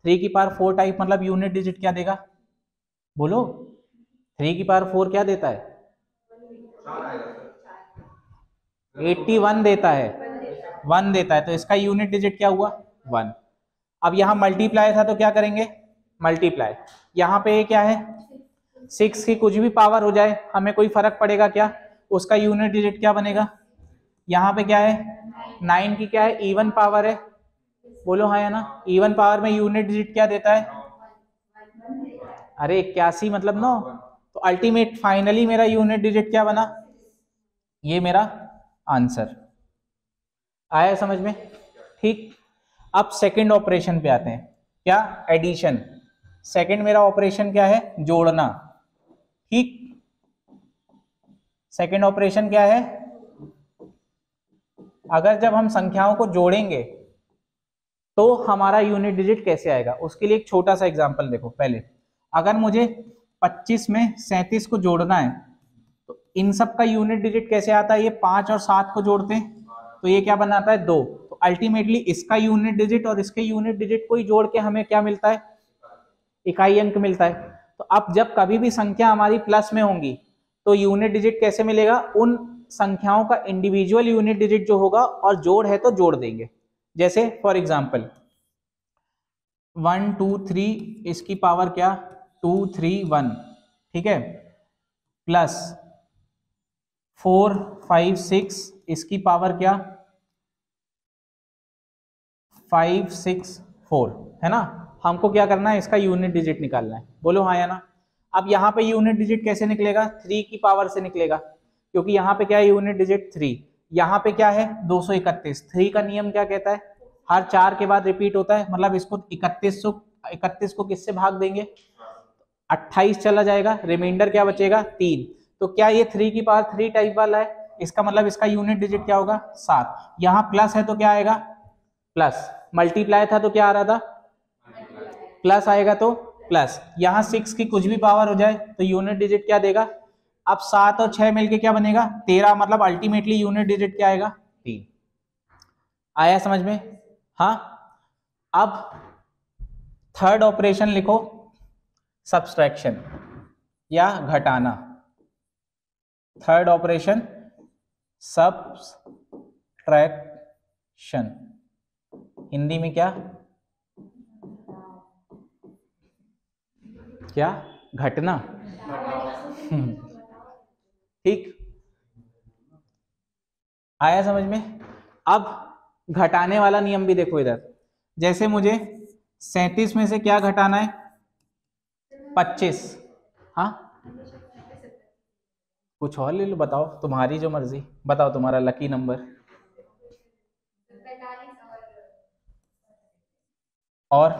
3 की पावर 4 टाइप मतलब यूनिट डिजिट क्या देगा, बोलो 3 की पावर 4 क्या देता है, 81 देता है, 1 देता है, तो इसका यूनिट डिजिट क्या हुआ 1। अब यहाँ मल्टीप्लाई था तो क्या करेंगे, मल्टीप्लाई। यहाँ पे ये क्या है 6 की कुछ भी पावर हो जाए हमें कोई फर्क पड़ेगा क्या, उसका यूनिट डिजिट क्या बनेगा। यहाँ पे क्या है 9 की क्या है इवन पावर है, बोलो हाँ या ना। इवन पावर में यूनिट डिजिट क्या देता है, अरे 81 मतलब 9, तो अल्टीमेट फाइनली मेरा यूनिट डिजिट क्या बना, ये मेरा आंसर। आया समझ में, ठीक। अब सेकंड ऑपरेशन पे आते हैं, क्या एडिशन। सेकंड मेरा ऑपरेशन क्या है, जोड़ना, ठीक। सेकंड ऑपरेशन क्या है, अगर जब हम संख्याओं को जोड़ेंगे तो हमारा यूनिट डिजिट कैसे आएगा, उसके लिए एक छोटा सा एग्जांपल देखो। पहले अगर मुझे 25 में 37 को जोड़ना है तो इन सब का यूनिट डिजिट कैसे आता है, ये 5 और 7 को जोड़ते हैं तो ये क्या बनाता है 2, तो अल्टीमेटली इसका यूनिट डिजिट और इसके यूनिट डिजिट को ही जोड़ के हमें क्या मिलता है, इकाई अंक मिलता है। तो अब जब कभी भी संख्या हमारी प्लस में होंगी तो यूनिट डिजिट कैसे मिलेगा, उन संख्याओं का इंडिविजुअल यूनिट डिजिट जो होगा, और जोड़ है तो जोड़ देंगे। जैसे फॉर एग्जांपल 1 2 3 इसकी पावर क्या 2 3 1, ठीक है, प्लस 4 5 6 इसकी पावर क्या 5 6 4, है ना। हमको क्या करना है, इसका यूनिट डिजिट निकालना है, बोलो हाँ या ना। अब यहाँ पे यूनिट डिजिट कैसे निकलेगा, 3 की पावर से निकलेगा, क्योंकि यहाँ पे क्या है यूनिट डिजिट 3, यहाँ पे क्या है 231। 3 का नियम क्या कहता है, हर 4 के बाद रिपीट होता है, मतलब इसको 31 को किससे भाग देंगे, 28 चला जाएगा, रिमाइंडर क्या बचेगा 3। तो क्या ये 3 की पावर 3 टाइप वाला है, इसका मतलब इसका यूनिट डिजिट क्या होगा 7। यहाँ प्लस है तो क्या आएगा प्लस, मल्टीप्लाई था तो क्या आ रहा था प्लस आएगा तो प्लस। यहाँ 6 की कुछ भी पावर हो जाए तो यूनिट डिजिट क्या देगा। अब 7 और 6 मिलके क्या बनेगा 13, मतलब अल्टीमेटली यूनिट डिजिट क्या आएगा 3। आया समझ में। हाँ, अब थर्ड ऑपरेशन लिखो, सब्सट्रैक्शन या घटाना। थर्ड ऑपरेशन सब्सट्रैक्शन, हिंदी में क्या क्या घटना। ठीक, आया समझ में। अब घटाने वाला नियम भी देखो इधर, जैसे मुझे 37 में से क्या घटाना है 25। हाँ, कुछ और ले लो, बताओ तुम्हारी जो मर्जी, बताओ तुम्हारा लकी नंबर। और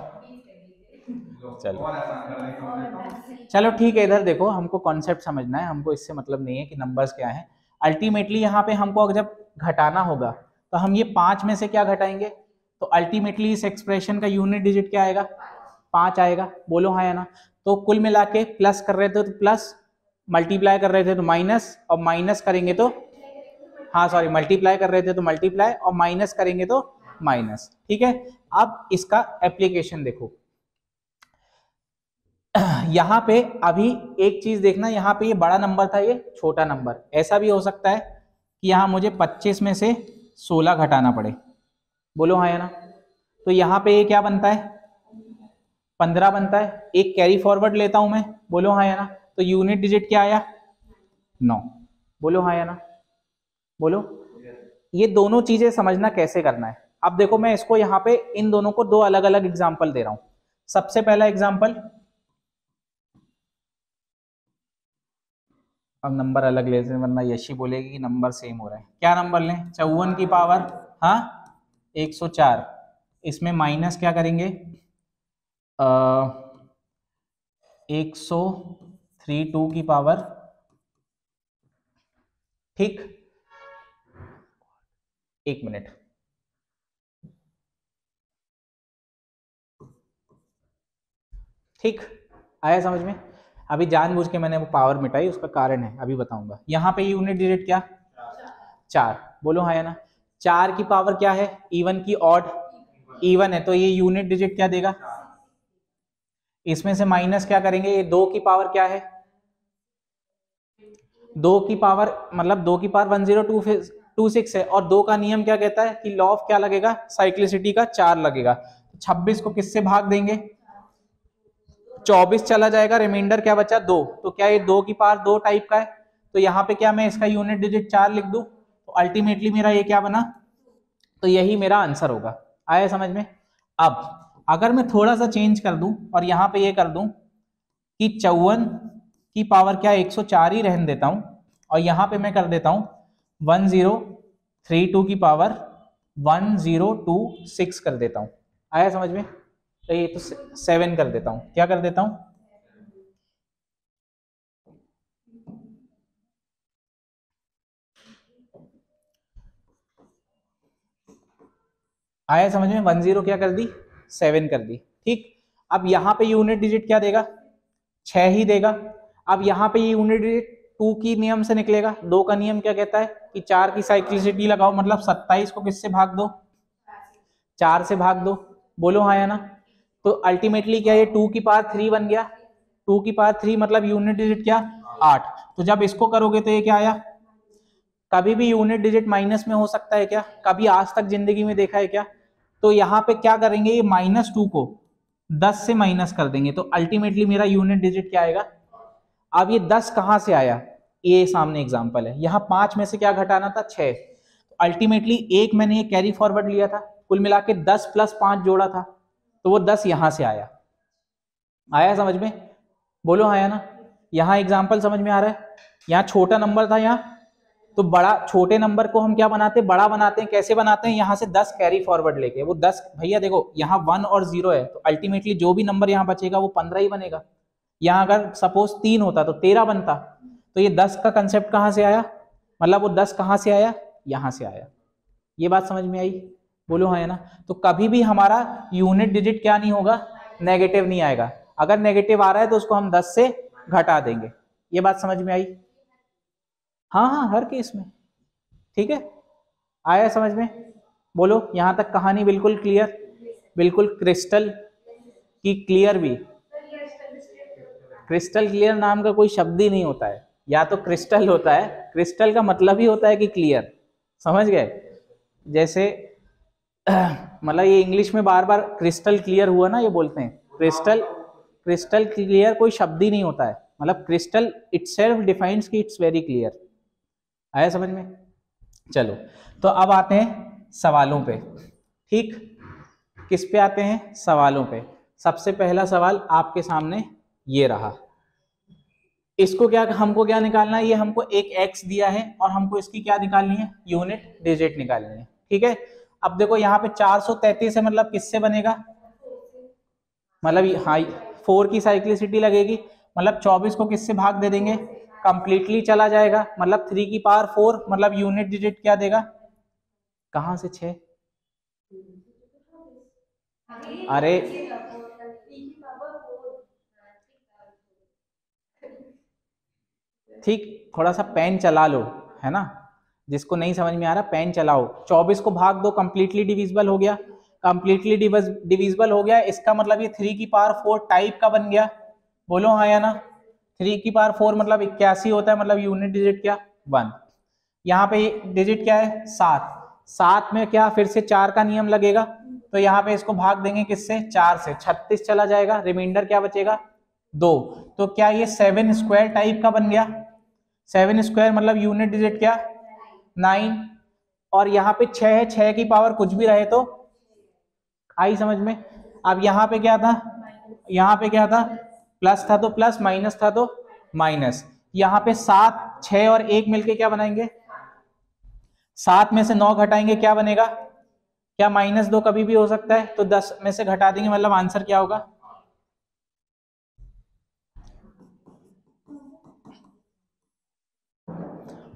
चलो ठीक है, इधर देखो हमको कॉन्सेप्ट समझना है, हमको इससे मतलब नहीं है कि नंबर्स क्या है। अल्टीमेटली यहाँ पे हमको जब घटाना होगा तो हम ये 5 में से क्या घटाएंगे, तो अल्टीमेटली इस एक्सप्रेशन का यूनिट डिजिट क्या आएगा 5 आएगा। बोलो हाँ या ना। तो कुल मिला के प्लस कर रहे थे तो प्लस, मल्टीप्लाई कर रहे थे तो माइनस, और माइनस करेंगे तो, हाँ सॉरी, मल्टीप्लाई कर रहे थे तो मल्टीप्लाई, और माइनस करेंगे तो माइनस। ठीक है, अब इसका एप्लीकेशन देखो। यहाँ पे अभी एक चीज देखना, यहाँ पे ये बड़ा नंबर था, ये छोटा नंबर। ऐसा भी हो सकता है कि यहाँ मुझे 25 में से 16 घटाना पड़े। बोलो हाँ या ना। तो यहाँ पे ये क्या बनता है 15 बनता है। एक कैरी फॉरवर्ड लेता हूं मैं, बोलो हाँ या ना। तो यूनिट डिजिट क्या आया 9। बोलो हाँ या ना। बोलो। ये दोनों चीजें समझना कैसे करना है। अब देखो मैं इसको यहाँ पे इन दोनों को दो अलग अलग एग्जाम्पल दे रहा हूं। सबसे पहला एग्जाम्पल, अब नंबर अलग लेते हैं वरना यशी बोलेगी कि नंबर सेम हो रहा है। क्या नंबर लें, 54 की पावर हाँ 104, इसमें माइनस क्या करेंगे 103 की पावर। ठीक, एक मिनट, ठीक आया समझ में। अभी जानबूझ के मैंने वो पावर मिटाई, उसका कारण है अभी बताऊंगा। यहाँ पे यूनिट डिजिट क्या 4। बोलो हाँ या ना। 4 की पावर क्या है इवन की ऑड, इवन है तो ये यूनिट डिजिट क्या देगा। इसमें से माइनस क्या करेंगे, ये 2 की पावर क्या है 2 की पावर, मतलब 2 की पावर 1026 है, और 2 का नियम क्या कहता है कि लॉ ऑफ क्या लगेगा साइक्लिसिटी का 4 लगेगा। 26 को किससे भाग देंगे 24 चला जाएगा, रिमाइंडर क्या बचा 2। तो क्या ये 2 की पावर 2 टाइप का है, तो यहाँ पे क्या मैं इसका यूनिट डिजिट 4 लिख दूं, तो अल्टीमेटली मेरा ये क्या बना, तो यही मेरा आंसर होगा। आया समझ में। अब अगर मैं थोड़ा सा चेंज कर दूं और यहाँ पे ये कर दूं कि 54 की पावर क्या 104 ही रहने देता हूं, और यहाँ पे मैं कर देता हूं 1032 की पावर 1026 कर देता हूं। आया समझ में। तो ये तो 7 कर देता हूं, क्या कर देता हूं आया समझ में। 10 क्या कर दी 7 कर दी। ठीक, अब यहाँ पे यूनिट डिजिट क्या देगा 6 ही देगा। अब यहाँ पे यूनिट डिजिट 2 की नियम से निकलेगा। 2 का नियम क्या कहता है कि 4 की साइक्लिसिटी लगाओ, मतलब 27 को किससे भाग दो 4 से भाग दो। बोलो हाँ या ना। तो अल्टीमेटली क्या ये 2 की पावर 3 बन गया। 2 की पावर 3 मतलब यूनिट डिजिट क्या 8। तो जब इसको करोगे तो ये क्या आया, कभी भी यूनिट डिजिट माइनस में हो सकता है क्या, कभी आज तक जिंदगी में देखा है क्या। तो यहाँ पे क्या करेंगे, ये -2 को 10 से माइनस कर देंगे, तो अल्टीमेटली मेरा यूनिट डिजिट क्या आएगा। अब ये 10 कहां से आया, ये सामने एग्जांपल है। यहाँ 5 में से क्या घटाना था 6, तो अल्टीमेटली एक मैंने ये कैरी फॉरवर्ड लिया था, कुल मिला के 10 + 5 जोड़ा था, तो वो 10 यहां से आया। आया समझ में। बोलो हाँ या ना। यहाँ एग्जाम्पल समझ में आ रहा है। यहाँ छोटा नंबर था, यहाँ तो बड़ा छोटे नंबर को हम क्या बनाते हैं, बड़ा बनाते हैं। कैसे बनाते हैं, यहाँ से 10 कैरी फॉरवर्ड लेके, वो 10 भैया देखो यहाँ 1 और 0 है, तो अल्टीमेटली जो भी नंबर यहाँ बचेगा वो 15 ही बनेगा। यहाँ अगर सपोज 3 होता तो 13 बनता। तो ये 10 का कंसेप्ट कहाँ से आया, मतलब वो 10 कहाँ से आया, यहाँ से आया। ये बात समझ में आई, बोलो हाँ है ना। तो कभी भी हमारा यूनिट डिजिट क्या नहीं होगा, नेगेटिव नहीं आएगा। अगर नेगेटिव आ रहा है तो उसको हम 10 से घटा देंगे। ये बात समझ में आई, हाँ हाँ हर केस में, ठीक है, आया समझ में। बोलो यहाँ तक कहानी बिल्कुल क्लियर, बिल्कुल क्रिस्टल की क्लियर भी। क्रिस्टल क्लियर नाम का कोई शब्द ही नहीं होता है, या तो क्रिस्टल होता है, क्रिस्टल का मतलब ही होता है कि क्लियर, समझ गए। जैसे मतलब ये इंग्लिश में बार बार क्रिस्टल क्लियर हुआ ना, ये बोलते हैं क्रिस्टल, क्रिस्टल क्लियर कोई शब्द ही नहीं होता है, मतलब क्रिस्टल इटसेल्फ डिफाइंस कि इट्स वेरी क्लियर। आया समझ में। चलो तो अब आते हैं सवालों पे, ठीक, किस पे आते हैं, सवालों पे। सबसे पहला सवाल आपके सामने ये रहा, इसको क्या, हमको क्या निकालना है, ये हमको एक x दिया है और हमको इसकी क्या निकालनी है, यूनिट डिजिट निकालनी है, ठीक है। अब देखो यहाँ पे 433 है, मतलब किससे बनेगा, मतलब हाँ 4 की साइक्लिसिटी लगेगी, मतलब 24 को किससे भाग दे देंगे, कंप्लीटली चला जाएगा, मतलब 3 की पावर 4, मतलब यूनिट डिजिट क्या देगा, कहां से 6, अरे ठीक, थोड़ा सा पेन चला लो, है ना, जिसको नहीं समझ में आ रहा पेन चलाओ। 24 को भाग दो, कंप्लीटली डिविजिबल हो गया, कंप्लीटली डिविजिबल हो गया, इसका मतलब ये 3 की पावर 4 टाइप का बन गया, बोलो हाँ या ना। 3 की पावर 4 मतलब 81 होता है, मतलब यूनिट डिजिट क्या, 1। यहाँ पे डिजिट क्या है, 7, 7 में क्या फिर से 4 का नियम लगेगा, तो यहाँ पे इसको भाग देंगे किससे, 4 से, 36 चला जाएगा, रिमाइंडर क्या बचेगा, 2। तो क्या ये 7 स्क्वायर टाइप का बन गया, 7 स्क्वायर मतलब यूनिट डिजिट क्या, 9। और यहाँ पे 6 है, 6 की पावर कुछ भी रहे तो आई समझ में। अब यहाँ पे क्या था, यहाँ पे क्या था, प्लस था तो प्लस, माइनस था तो माइनस। यहाँ पे 7, 6 और 1 मिलके क्या बनाएंगे, 7 में से 9 घटाएंगे क्या बनेगा, क्या -2 कभी भी हो सकता है, तो 10 में से घटा देंगे, मतलब आंसर क्या होगा,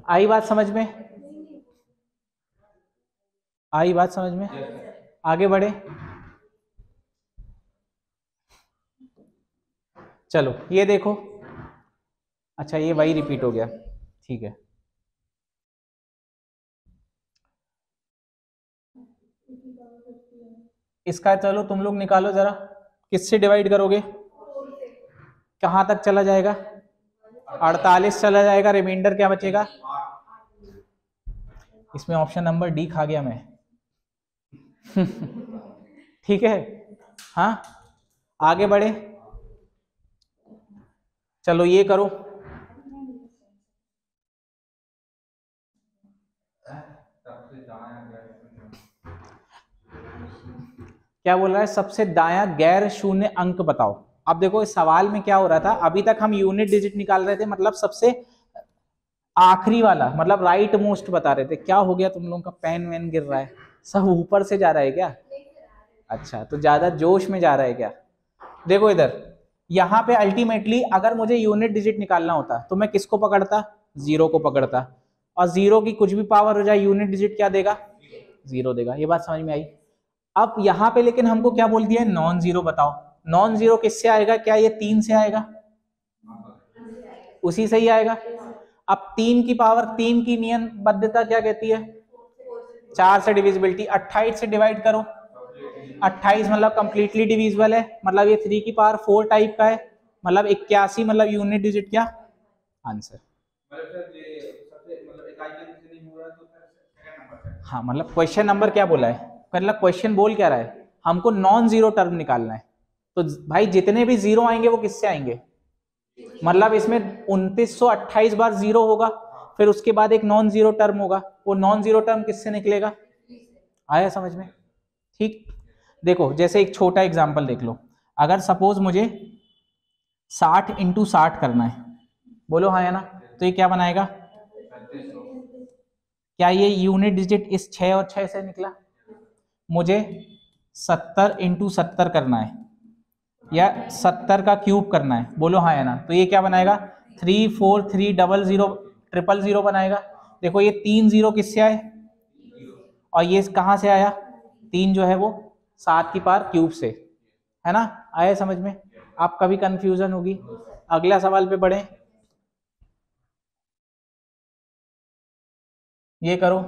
आई बात समझ में, आई बात समझ में, आगे बढ़े। चलो ये देखो, अच्छा ये वही रिपीट हो गया, ठीक है। इसका चलो तुम लोग निकालो जरा, किससे डिवाइड करोगे, कहां तक चला जाएगा, 48 चला जाएगा, रिमाइंडर क्या बचेगा, इसमें ऑप्शन नंबर डी खा गया मैं ठीक है, हाँ आगे बढ़े, चलो ये करो, क्या बोल रहा है, सबसे दायां गैर शून्य अंक बताओ। अब देखो इस सवाल में क्या हो रहा था, अभी तक हम यूनिट डिजिट निकाल रहे थे, मतलब सबसे आखिरी वाला, मतलब राइट मोस्ट बता रहे थे। क्या हो गया तुम लोगों का, पेन वैन गिर रहा है, सब ऊपर से जा रहा है क्या, अच्छा तो ज्यादा जोश में जा रहा है क्या। देखो इधर, यहाँ पे अल्टीमेटली अगर मुझे यूनिट डिजिट निकालना होता तो मैं किसको पकड़ता, 0 को पकड़ता, और 0 की कुछ भी पावर हो जाए यूनिट डिजिट क्या देगा, 0 देगा। ये बात समझ में आई। अब यहाँ पे लेकिन हमको क्या बोल दिया है, नॉन जीरो बताओ। नॉन जीरो किससे आएगा, क्या ये 3 से आएगा, उसी से ही आएगा। अब 3 की पावर 3 की नियमबद्धता क्या कहती है, 4 से डिविजिबिलिटी, 28 से डिवाइड करो, 28 मतलब कंप्लीटली डिविजिबल है, मतलब ये 3 की पावर 4 टाइप का है, मतलब 81, मतलब यूनिट डिजिट क्या, आंसर। हाँ मतलब क्वेश्चन नंबर क्या बोला है, मतलब क्वेश्चन बोल क्या रहा है, हमको नॉन जीरो टर्म निकालना है। तो भाई जितने भी जीरो आएंगे वो किससे आएंगे, मतलब इसमें 2928 बार जीरो होगा, फिर उसके बाद एक नॉन जीरो टर्म होगा, वो नॉन जीरो टर्म किससे निकलेगा, आया समझ में, ठीक। देखो जैसे एक छोटा एग्जांपल देख लो, अगर सपोज मुझे 60 × 60 करना है, बोलो हाँ या ना, तो ये क्या बनाएगा, क्या ये यूनिट डिजिट इस 6 और 6 से निकला? मुझे 70 इंटू 70 करना है या 70 का क्यूब करना है, बोलो हाँ या ना। तो ये क्या बनाएगा? 34300 बनाएगा। देखो ये 3 0 किससे आए और ये कहाँ से आया? 3 जो है वो 7 की पावर क्यूब से, है ना। आया समझ में? आप कभी कंफ्यूजन होगी। अगला सवाल पे बढ़े, ये करो।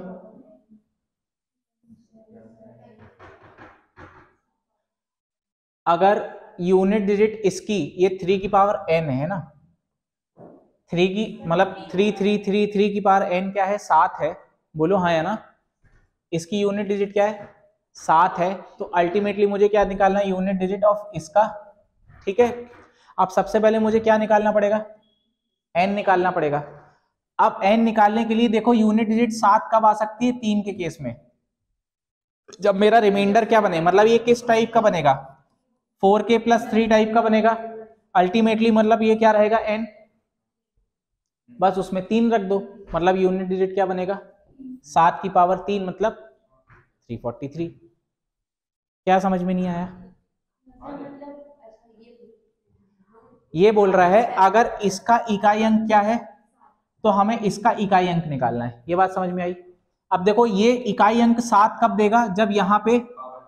अगर यूनिट डिजिट इसकी ये 3 की पावर n है ना, 3 की मतलब 3 की पावर n क्या है? 7 है, बोलो हाँ या ना। इसकी यूनिट डिजिट क्या है? 7 है। तो अल्टीमेटली मुझे क्या निकालना है? यूनिट डिजिट ऑफ इसका, ठीक है। अब सबसे पहले मुझे क्या निकालना पड़ेगा? n निकालना पड़ेगा। अब n निकालने के लिए देखो यूनिट डिजिट 7 कब आ सकती है? 3 के केस में, जब मेरा रिमाइंडर क्या बने, मतलब ये किस टाइप का बनेगा? 4k प्लस 3 टाइप का बनेगा। अल्टीमेटली मतलब ये क्या रहेगा? n, बस उसमें 3 रख दो, मतलब यूनिट डिजिट क्या बनेगा? 7 की पावर 3 मतलब 343। क्या समझ में नहीं आया? ये बोल रहा है अगर इसका इकाई अंक क्या है तो हमें इसका इकाई अंक निकालना है। ये बात समझ में आई? अब देखो ये इकाई अंक 7 कब देगा? जब यहाँ पे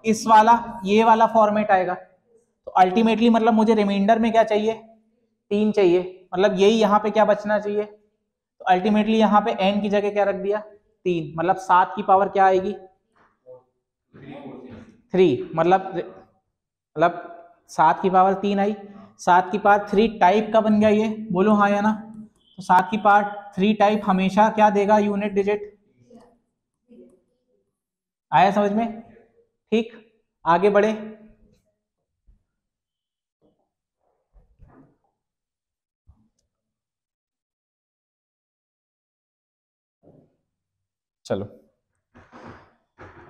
इस वाला ये वाला फॉर्मेट आएगा। तो अल्टीमेटली मतलब मुझे रिमाइंडर में क्या चाहिए? 3 चाहिए, मतलब यही यहाँ पे क्या बचना चाहिए? तो अल्टीमेटली यहाँ पे n की जगह क्या रख दिया? 3, मतलब 7 की पावर क्या आएगी? 3, मतलब 7 की पावर 3 आई। 7 की पावर 3 टाइप का बन गया ये, बोलो हाँ या ना। तो 7 की पावर 3 टाइप हमेशा क्या देगा? Unit digit. आया समझ में? ठीक, आगे बढ़े। चलो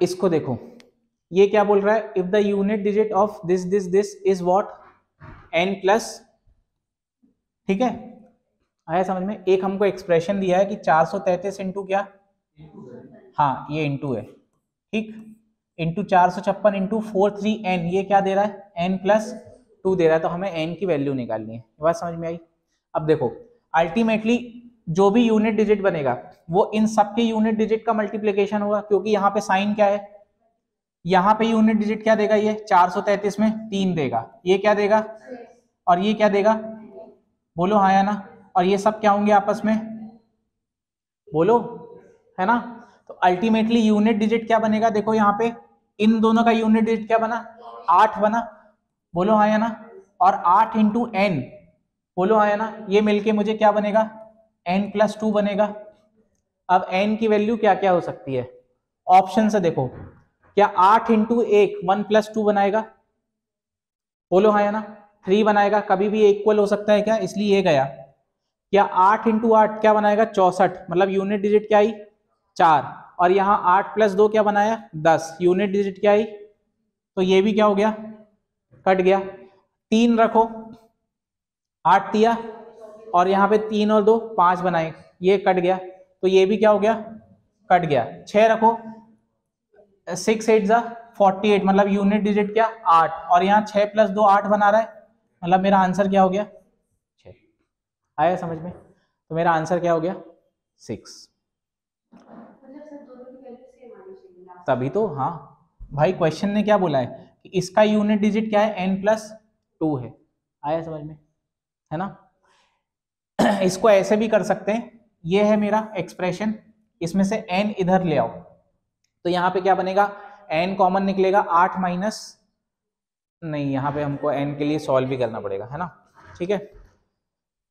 इसको देखो, ये क्या बोल रहा है? If the unit digit of this is what? n plus, ठीक है। आया समझ में? एक हमको एक्सप्रेशन दिया है कि 433 इंटू क्या, हाँ ये इंटू है, ठीक। इंटू 456 इंटू 43n, ये क्या दे रहा है? n प्लस 2 दे रहा है। तो हमें n की वैल्यू निकालनी है। ये बात समझ में आई? अब देखो अल्टीमेटली जो भी यूनिट डिजिट बनेगा वो इन सबके यूनिट डिजिट का मल्टीप्लीकेशन होगा, क्योंकि यहाँ पे साइन क्या है? यहाँ पे यूनिट डिजिट क्या देगा? ये 433 में 3 देगा, ये क्या देगा और ये क्या देगा? बोलो हाँ या ना। और ये सब क्या होंगे आपस में? बोलो, है ना। तो अल्टीमेटली यूनिट डिजिट क्या बनेगा? देखो यहाँ पे इन दोनों का यूनिट डिजिट क्या बना? 8 बना, बोलो हाँ या ना। और 8 इंटू एन, बोलो हाँ या ना, ये मिलके मुझे क्या बनेगा? n प्लस 2 बनेगा। अब n की वैल्यू क्या क्या हो सकती है? ऑप्शन से देखो, क्या 8 इंटू 1 1 प्लस 2 बनाएगा? बोलो हाँ या ना। 3 बनाएगा, कभी भी इक्वल हो सकता है क्या? इसलिए ये गया। क्या 8 इंटू 8 क्या बनाएगा? 64, मतलब यूनिट डिजिट क्या आई? 4। और यहाँ 8 प्लस 2 क्या बनाया? 10, यूनिट डिजिट क्या आई? तो ये भी क्या हो गया? कट गया। 3 रखो, 8 दिया, और यहाँ पे 3 और 2 5 बनाए, ये कट गया। तो ये भी क्या हो गया? कट गया। 6 रखो, 6 8 जा 48, मतलब यूनिट डिजिट क्या? 8, और यहाँ 6 प्लस 2 8 बना रहा है, मतलब मेरा आंसर क्या हो गया? 6। आया समझ में? तो मेरा आंसर क्या हो गया? 6। तभी तो, हाँ भाई क्वेश्चन ने क्या बोला है कि इसका यूनिट डिजिट क्या है? n प्लस 2 है। आया समझ में? है ना। इसको ऐसे भी कर सकते हैं, ये है मेरा एक्सप्रेशन, इसमें से n इधर ले आओ, तो यहाँ पे क्या बनेगा? n कॉमन निकलेगा, 8 माइनस, नहीं यहाँ पे हमको n के लिए सॉल्व भी करना पड़ेगा, है ना। ठीक है,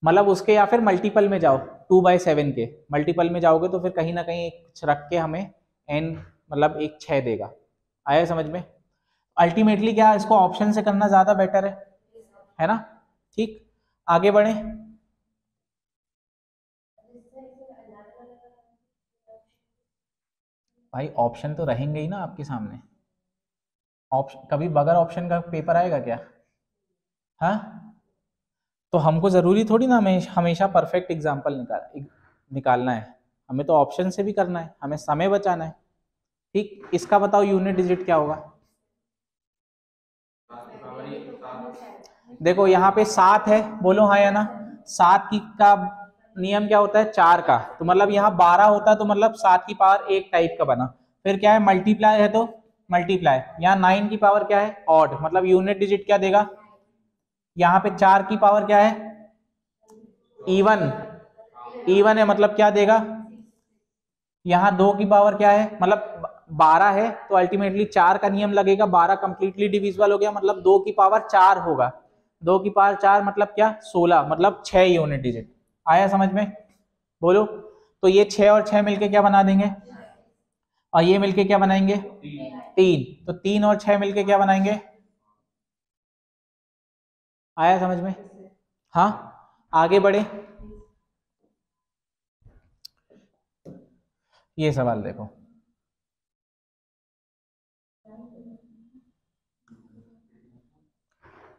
मतलब उसके या फिर मल्टीपल में जाओ, 2/7 के मल्टीपल में जाओगे तो फिर कहीं ना कहीं एक रख के हमें n मतलब एक 6 देगा। आया समझ में? अल्टीमेटली क्या, इसको ऑप्शन से करना ज्यादा बेटर है ना। ठीक, आगे बढ़े। भाई ऑप्शन तो रहेंगे ही ना आपके सामने। ऑप्शन कभी बगैर ऑप्शन का पेपर आएगा क्या? हाँ, तो हमको जरूरी थोड़ी ना हमें हमेशा परफेक्ट एग्जाम्पल निकालना है। हमें तो ऑप्शन से भी करना है, हमें समय बचाना है। ठीक, इसका बताओ यूनिट डिजिट क्या होगा। देखो यहाँ पे 7 है, बोलो हाँ या ना। 7 की का नियम क्या होता है, 4 का, तो मतलब यहाँ 12 होता है, तो मतलब 7 की पावर एक टाइप का बना। फिर क्या है, मल्टीप्लाई है तो मल्टीप्लाई, यहाँ 9 की पावर क्या है, ऑड, मतलब यूनिट डिजिट क्या देगा। यहाँ पे 4 की पावर क्या है, इवन, इवन है, मतलब क्या देगा। यहाँ 2 की पावर क्या है, मतलब 12 है, तो अल्टीमेटली 4 का नियम लगेगा, 12 कंप्लीटली डिविजिबल हो गया, मतलब 2 की पावर 4 होगा। 2 की पावर 4 मतलब क्या, 16, मतलब 6 यूनिट डिजिट। आया समझ में, बोलो। तो ये 6 और 6 मिलके क्या बना देंगे, और ये मिलके क्या बनाएंगे, 3, तो 3 और 6 मिलके क्या बनाएंगे। आया समझ में, हाँ। आगे बढ़े, ये सवाल देखो।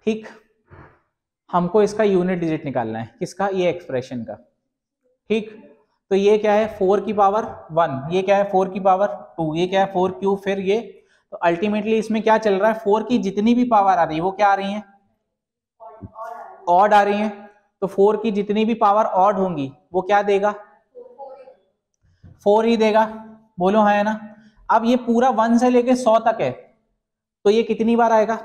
ठीक, हमको इसका यूनिट डिजिट निकालना है, किसका, ये एक्सप्रेशन का। ठीक, तो ये क्या है, 4 की पावर 1, ये क्या है 4 की पावर 2, ये क्या है 4 क्यूब, फिर ये, तो अल्टीमेटली इसमें क्या चल रहा है, 4 की जितनी भी पावर आ रही है वो क्या आ रही है, ऑड आ रही है। तो 4 की जितनी भी पावर ऑड होंगी वो क्या देगा, 4 ही देगा, बोलो हाँ है ना। अब ये पूरा 1 से लेके 100 तक है, तो ये कितनी बार आएगा।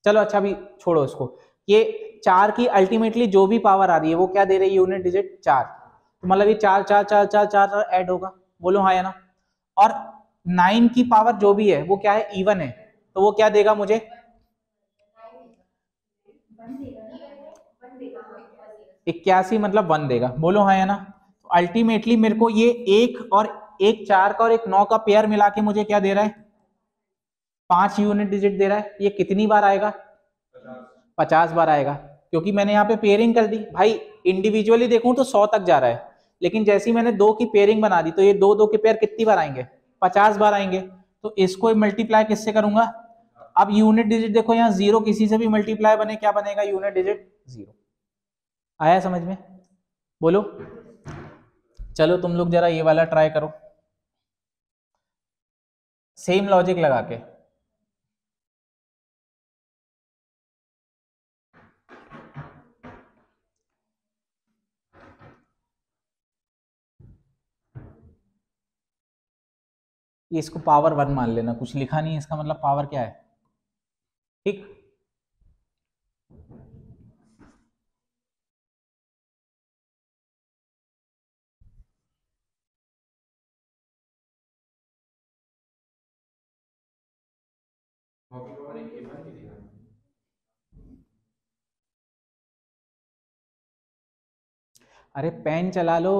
चलो अच्छा, अभी छोड़ो इसको। ये 4 की अल्टीमेटली जो भी पावर आ रही है वो क्या दे रही है, यूनिट डिजिट 4, तो मतलब ये 4 4 4 4 4 ऐड होगा, बोलो हाँ या ना। और 9 की पावर जो भी है वो क्या है, इवन है, तो वो क्या देगा मुझे, 81, मतलब 1 देगा, बोलो हाँ या ना। तो अल्टीमेटली मेरे को ये एक 4 का और एक 9 का पेयर मिला के मुझे क्या दे रहा है, 5 यूनिट डिजिट दे रहा है। ये कितनी बार आएगा, 50 बार आएगा, क्योंकि मैंने यहाँ पे पेयरिंग कर दी भाई। इंडिविजुअली देखूं तो 100 तक जा रहा है, लेकिन जैसे ही मैंने 2 की पेयरिंग बना दी, तो ये दो के पेयर कितनी बार आएंगे, 50 बार आएंगे। तो इसको मल्टीप्लाई किससे करूंगा। अब यूनिट डिजिट देखो, यहाँ 0 किसी से भी मल्टीप्लाई बने क्या बनेगा, यूनिट डिजिट 0। आया समझ में, बोलो। चलो तुम लोग जरा ये वाला ट्राई करो, सेम लॉजिक लगा के। ये इसको पावर 1 मान लेना, कुछ लिखा नहीं है, इसका मतलब पावर क्या है। ठीक, अरे पेन चला लो।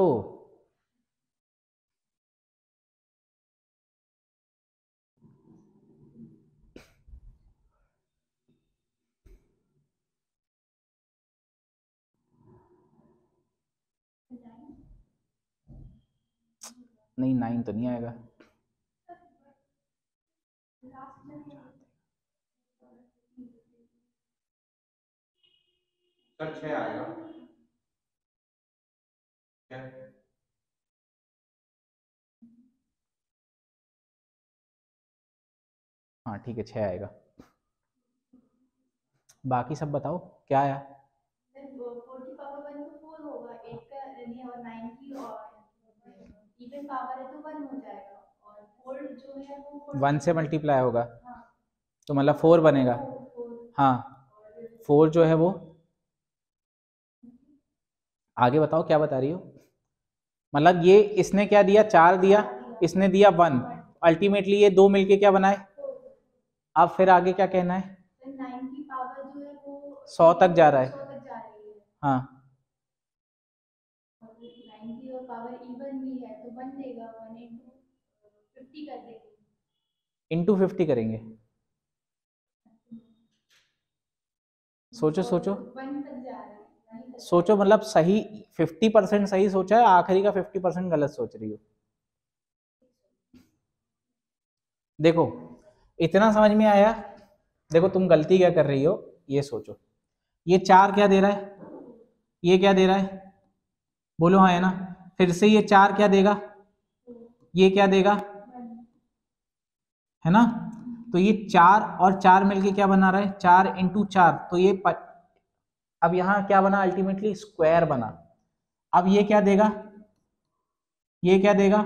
नहीं 9 तो नहीं आएगा। सर 6 आएगा क्या। हाँ ठीक है, 6 आएगा। बाकी सब बताओ क्या आया। वन से मल्टीप्लाई होगा, तो मतलब 4 बनेगा। हाँ, 4 जो है वो, आगे बताओ क्या बता रही हो। मतलब ये इसने क्या दिया, 4 दिया, इसने दिया 1, अल्टीमेटली ये दो मिलके क्या बनाए। अब फिर आगे क्या कहना है, 100 तक जा रहा है। हाँ, इंटू 50 करेंगे। सोचो सोचो सोचो, मतलब सही 50% सही सोचा है, आखिरी का 50% गलत सोच रही हो। देखो इतना समझ में आया। देखो तुम गलती क्या कर रही हो, ये सोचो। ये 4 क्या दे रहा है, ये क्या दे रहा है, बोलो हाँ है ना। फिर से ये 4 क्या देगा, ये क्या देगा, है ना। तो ये 4 और 4 मिलके क्या बना रहा है, 4 इंटू 4, तो ये अब यहां क्या बना, अल्टीमेटली स्क्वायर बना। अब ये क्या देगा, ये क्या देगा,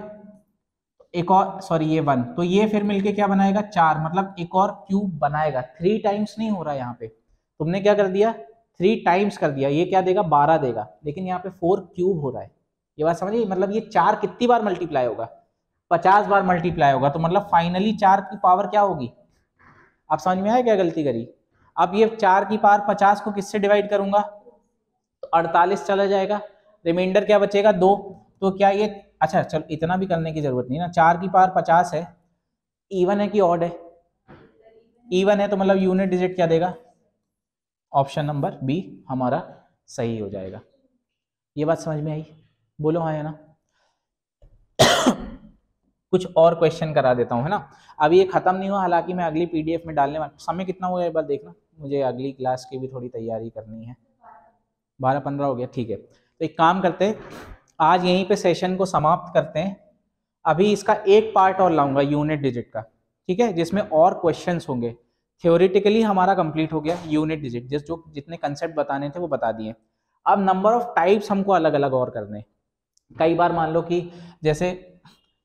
एक और, सॉरी ये 1, तो ये फिर मिलके क्या बनाएगा 4, मतलब एक और क्यूब बनाएगा। 3 टाइम्स नहीं हो रहा यहाँ पे, तुमने क्या कर दिया 3 टाइम्स कर दिया, ये क्या देगा 12 देगा, लेकिन यहाँ पे 4 क्यूब हो रहा है। ये बात समझिए, मतलब ये 4 कितनी बार मल्टीप्लाई होगा, 50 बार मल्टीप्लाई होगा, तो मतलब फाइनली 4 की पावर क्या होगी। आप समझ में आया क्या गलती करी। अब ये 4 की पावर 50 को किससे डिवाइड करूंगा, तो 48 चला जाएगा, रिमाइंडर क्या बचेगा 2। तो क्या ये, अच्छा चलो इतना भी करने की जरूरत नहीं ना, 4 की पावर 50 है, इवन है कि ऑड है, इवन है, तो मतलब यूनिट डिजिट क्या देगा, ऑप्शन नंबर बी हमारा सही हो जाएगा। ये बात समझ में आई, बोलो हाँ या ना। कुछ और क्वेश्चन करा देता हूँ, है ना। अभी ये खत्म नहीं हुआ, हालांकि मैं अगली पीडीएफ में डालने वाला। समय कितना हुआ एक बार देखना, मुझे अगली क्लास की भी थोड़ी तैयारी करनी है। 12-15 हो गया, ठीक है। तो एक काम करते हैं, आज यहीं पे सेशन को समाप्त करते हैं। अभी इसका एक पार्ट और लाऊंगा यूनिट डिजिट का, ठीक है, जिसमें और क्वेश्चंस होंगे। थ्योरेटिकली हमारा कंप्लीट हो गया यूनिट डिजिट, जो जितने कंसेप्ट बताने थे वो बता दिए। अब नंबर ऑफ टाइप्स हमको अलग अलग और करने। कई बार मान लो कि जैसे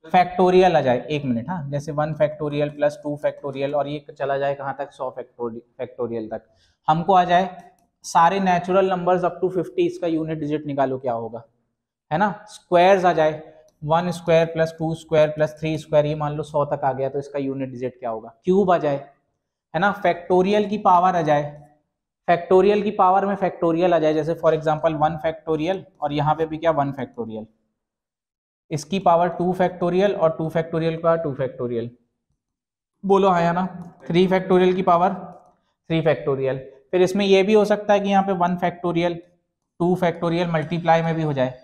फैक्टोरियल आ जाए, 1 मिनट, हाँ, जैसे 1 फैक्टोरियल प्लस 2 फैक्टोरियल, और ये चला जाए कहाँ तक 100 फैक्टोरियल तक। हमको आ जाए सारे नेचुरल नंबर्स अप टू 50, इसका यूनिट डिजिट निकालो क्या होगा, है ना। स्क्वायर्स आ जाए, 1 square plus 2 square plus 3 square, ये मान लो 100 तक आ गया, तो इसका यूनिट डिजिट क्या होगा। क्यूब आ जाए, है ना, फैक्टोरियल की पावर आ जाए, फैक्टोरियल की पावर में फैक्टोरियल आ जाए, जैसे फॉर एग्जांपल 1 फैक्टोरियल, और यहाँ पे भी क्या 1 फैक्टोरियल, इसकी पावर 2 फैक्टोरियल, और 2 फैक्टोरियल का 2 फैक्टोरियल, बोलो हाँ या ना। 3 फैक्टोरियल की पावर 3 फैक्टोरियल। फिर इसमें यह भी हो सकता है कि यहाँ पे 1 फैक्टोरियल 2 फैक्टोरियल मल्टीप्लाई में भी हो जाए।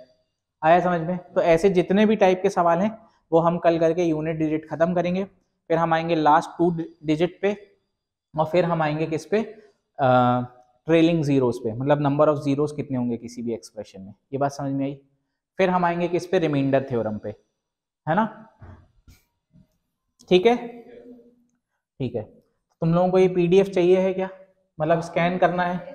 आया समझ में। तो ऐसे जितने भी टाइप के सवाल हैं वो हम कल करके यूनिट डिजिट खत्म करेंगे, फिर हम आएंगे लास्ट 2 डिजिट पे, और फिर हम आएंगे किस पे, ट्रेलिंग जीरोस पे, मतलब नंबर ऑफ जीरोस कितने होंगे किसी भी एक्सप्रेशन में। ये बात समझ में आई। फिर हम आएंगे किस पे, रिमाइंडर थ्योरम पे, है ना। ठीक है, ठीक है। तुम लोगों को ये पीडीएफ चाहिए है क्या, मतलब स्कैन करना है।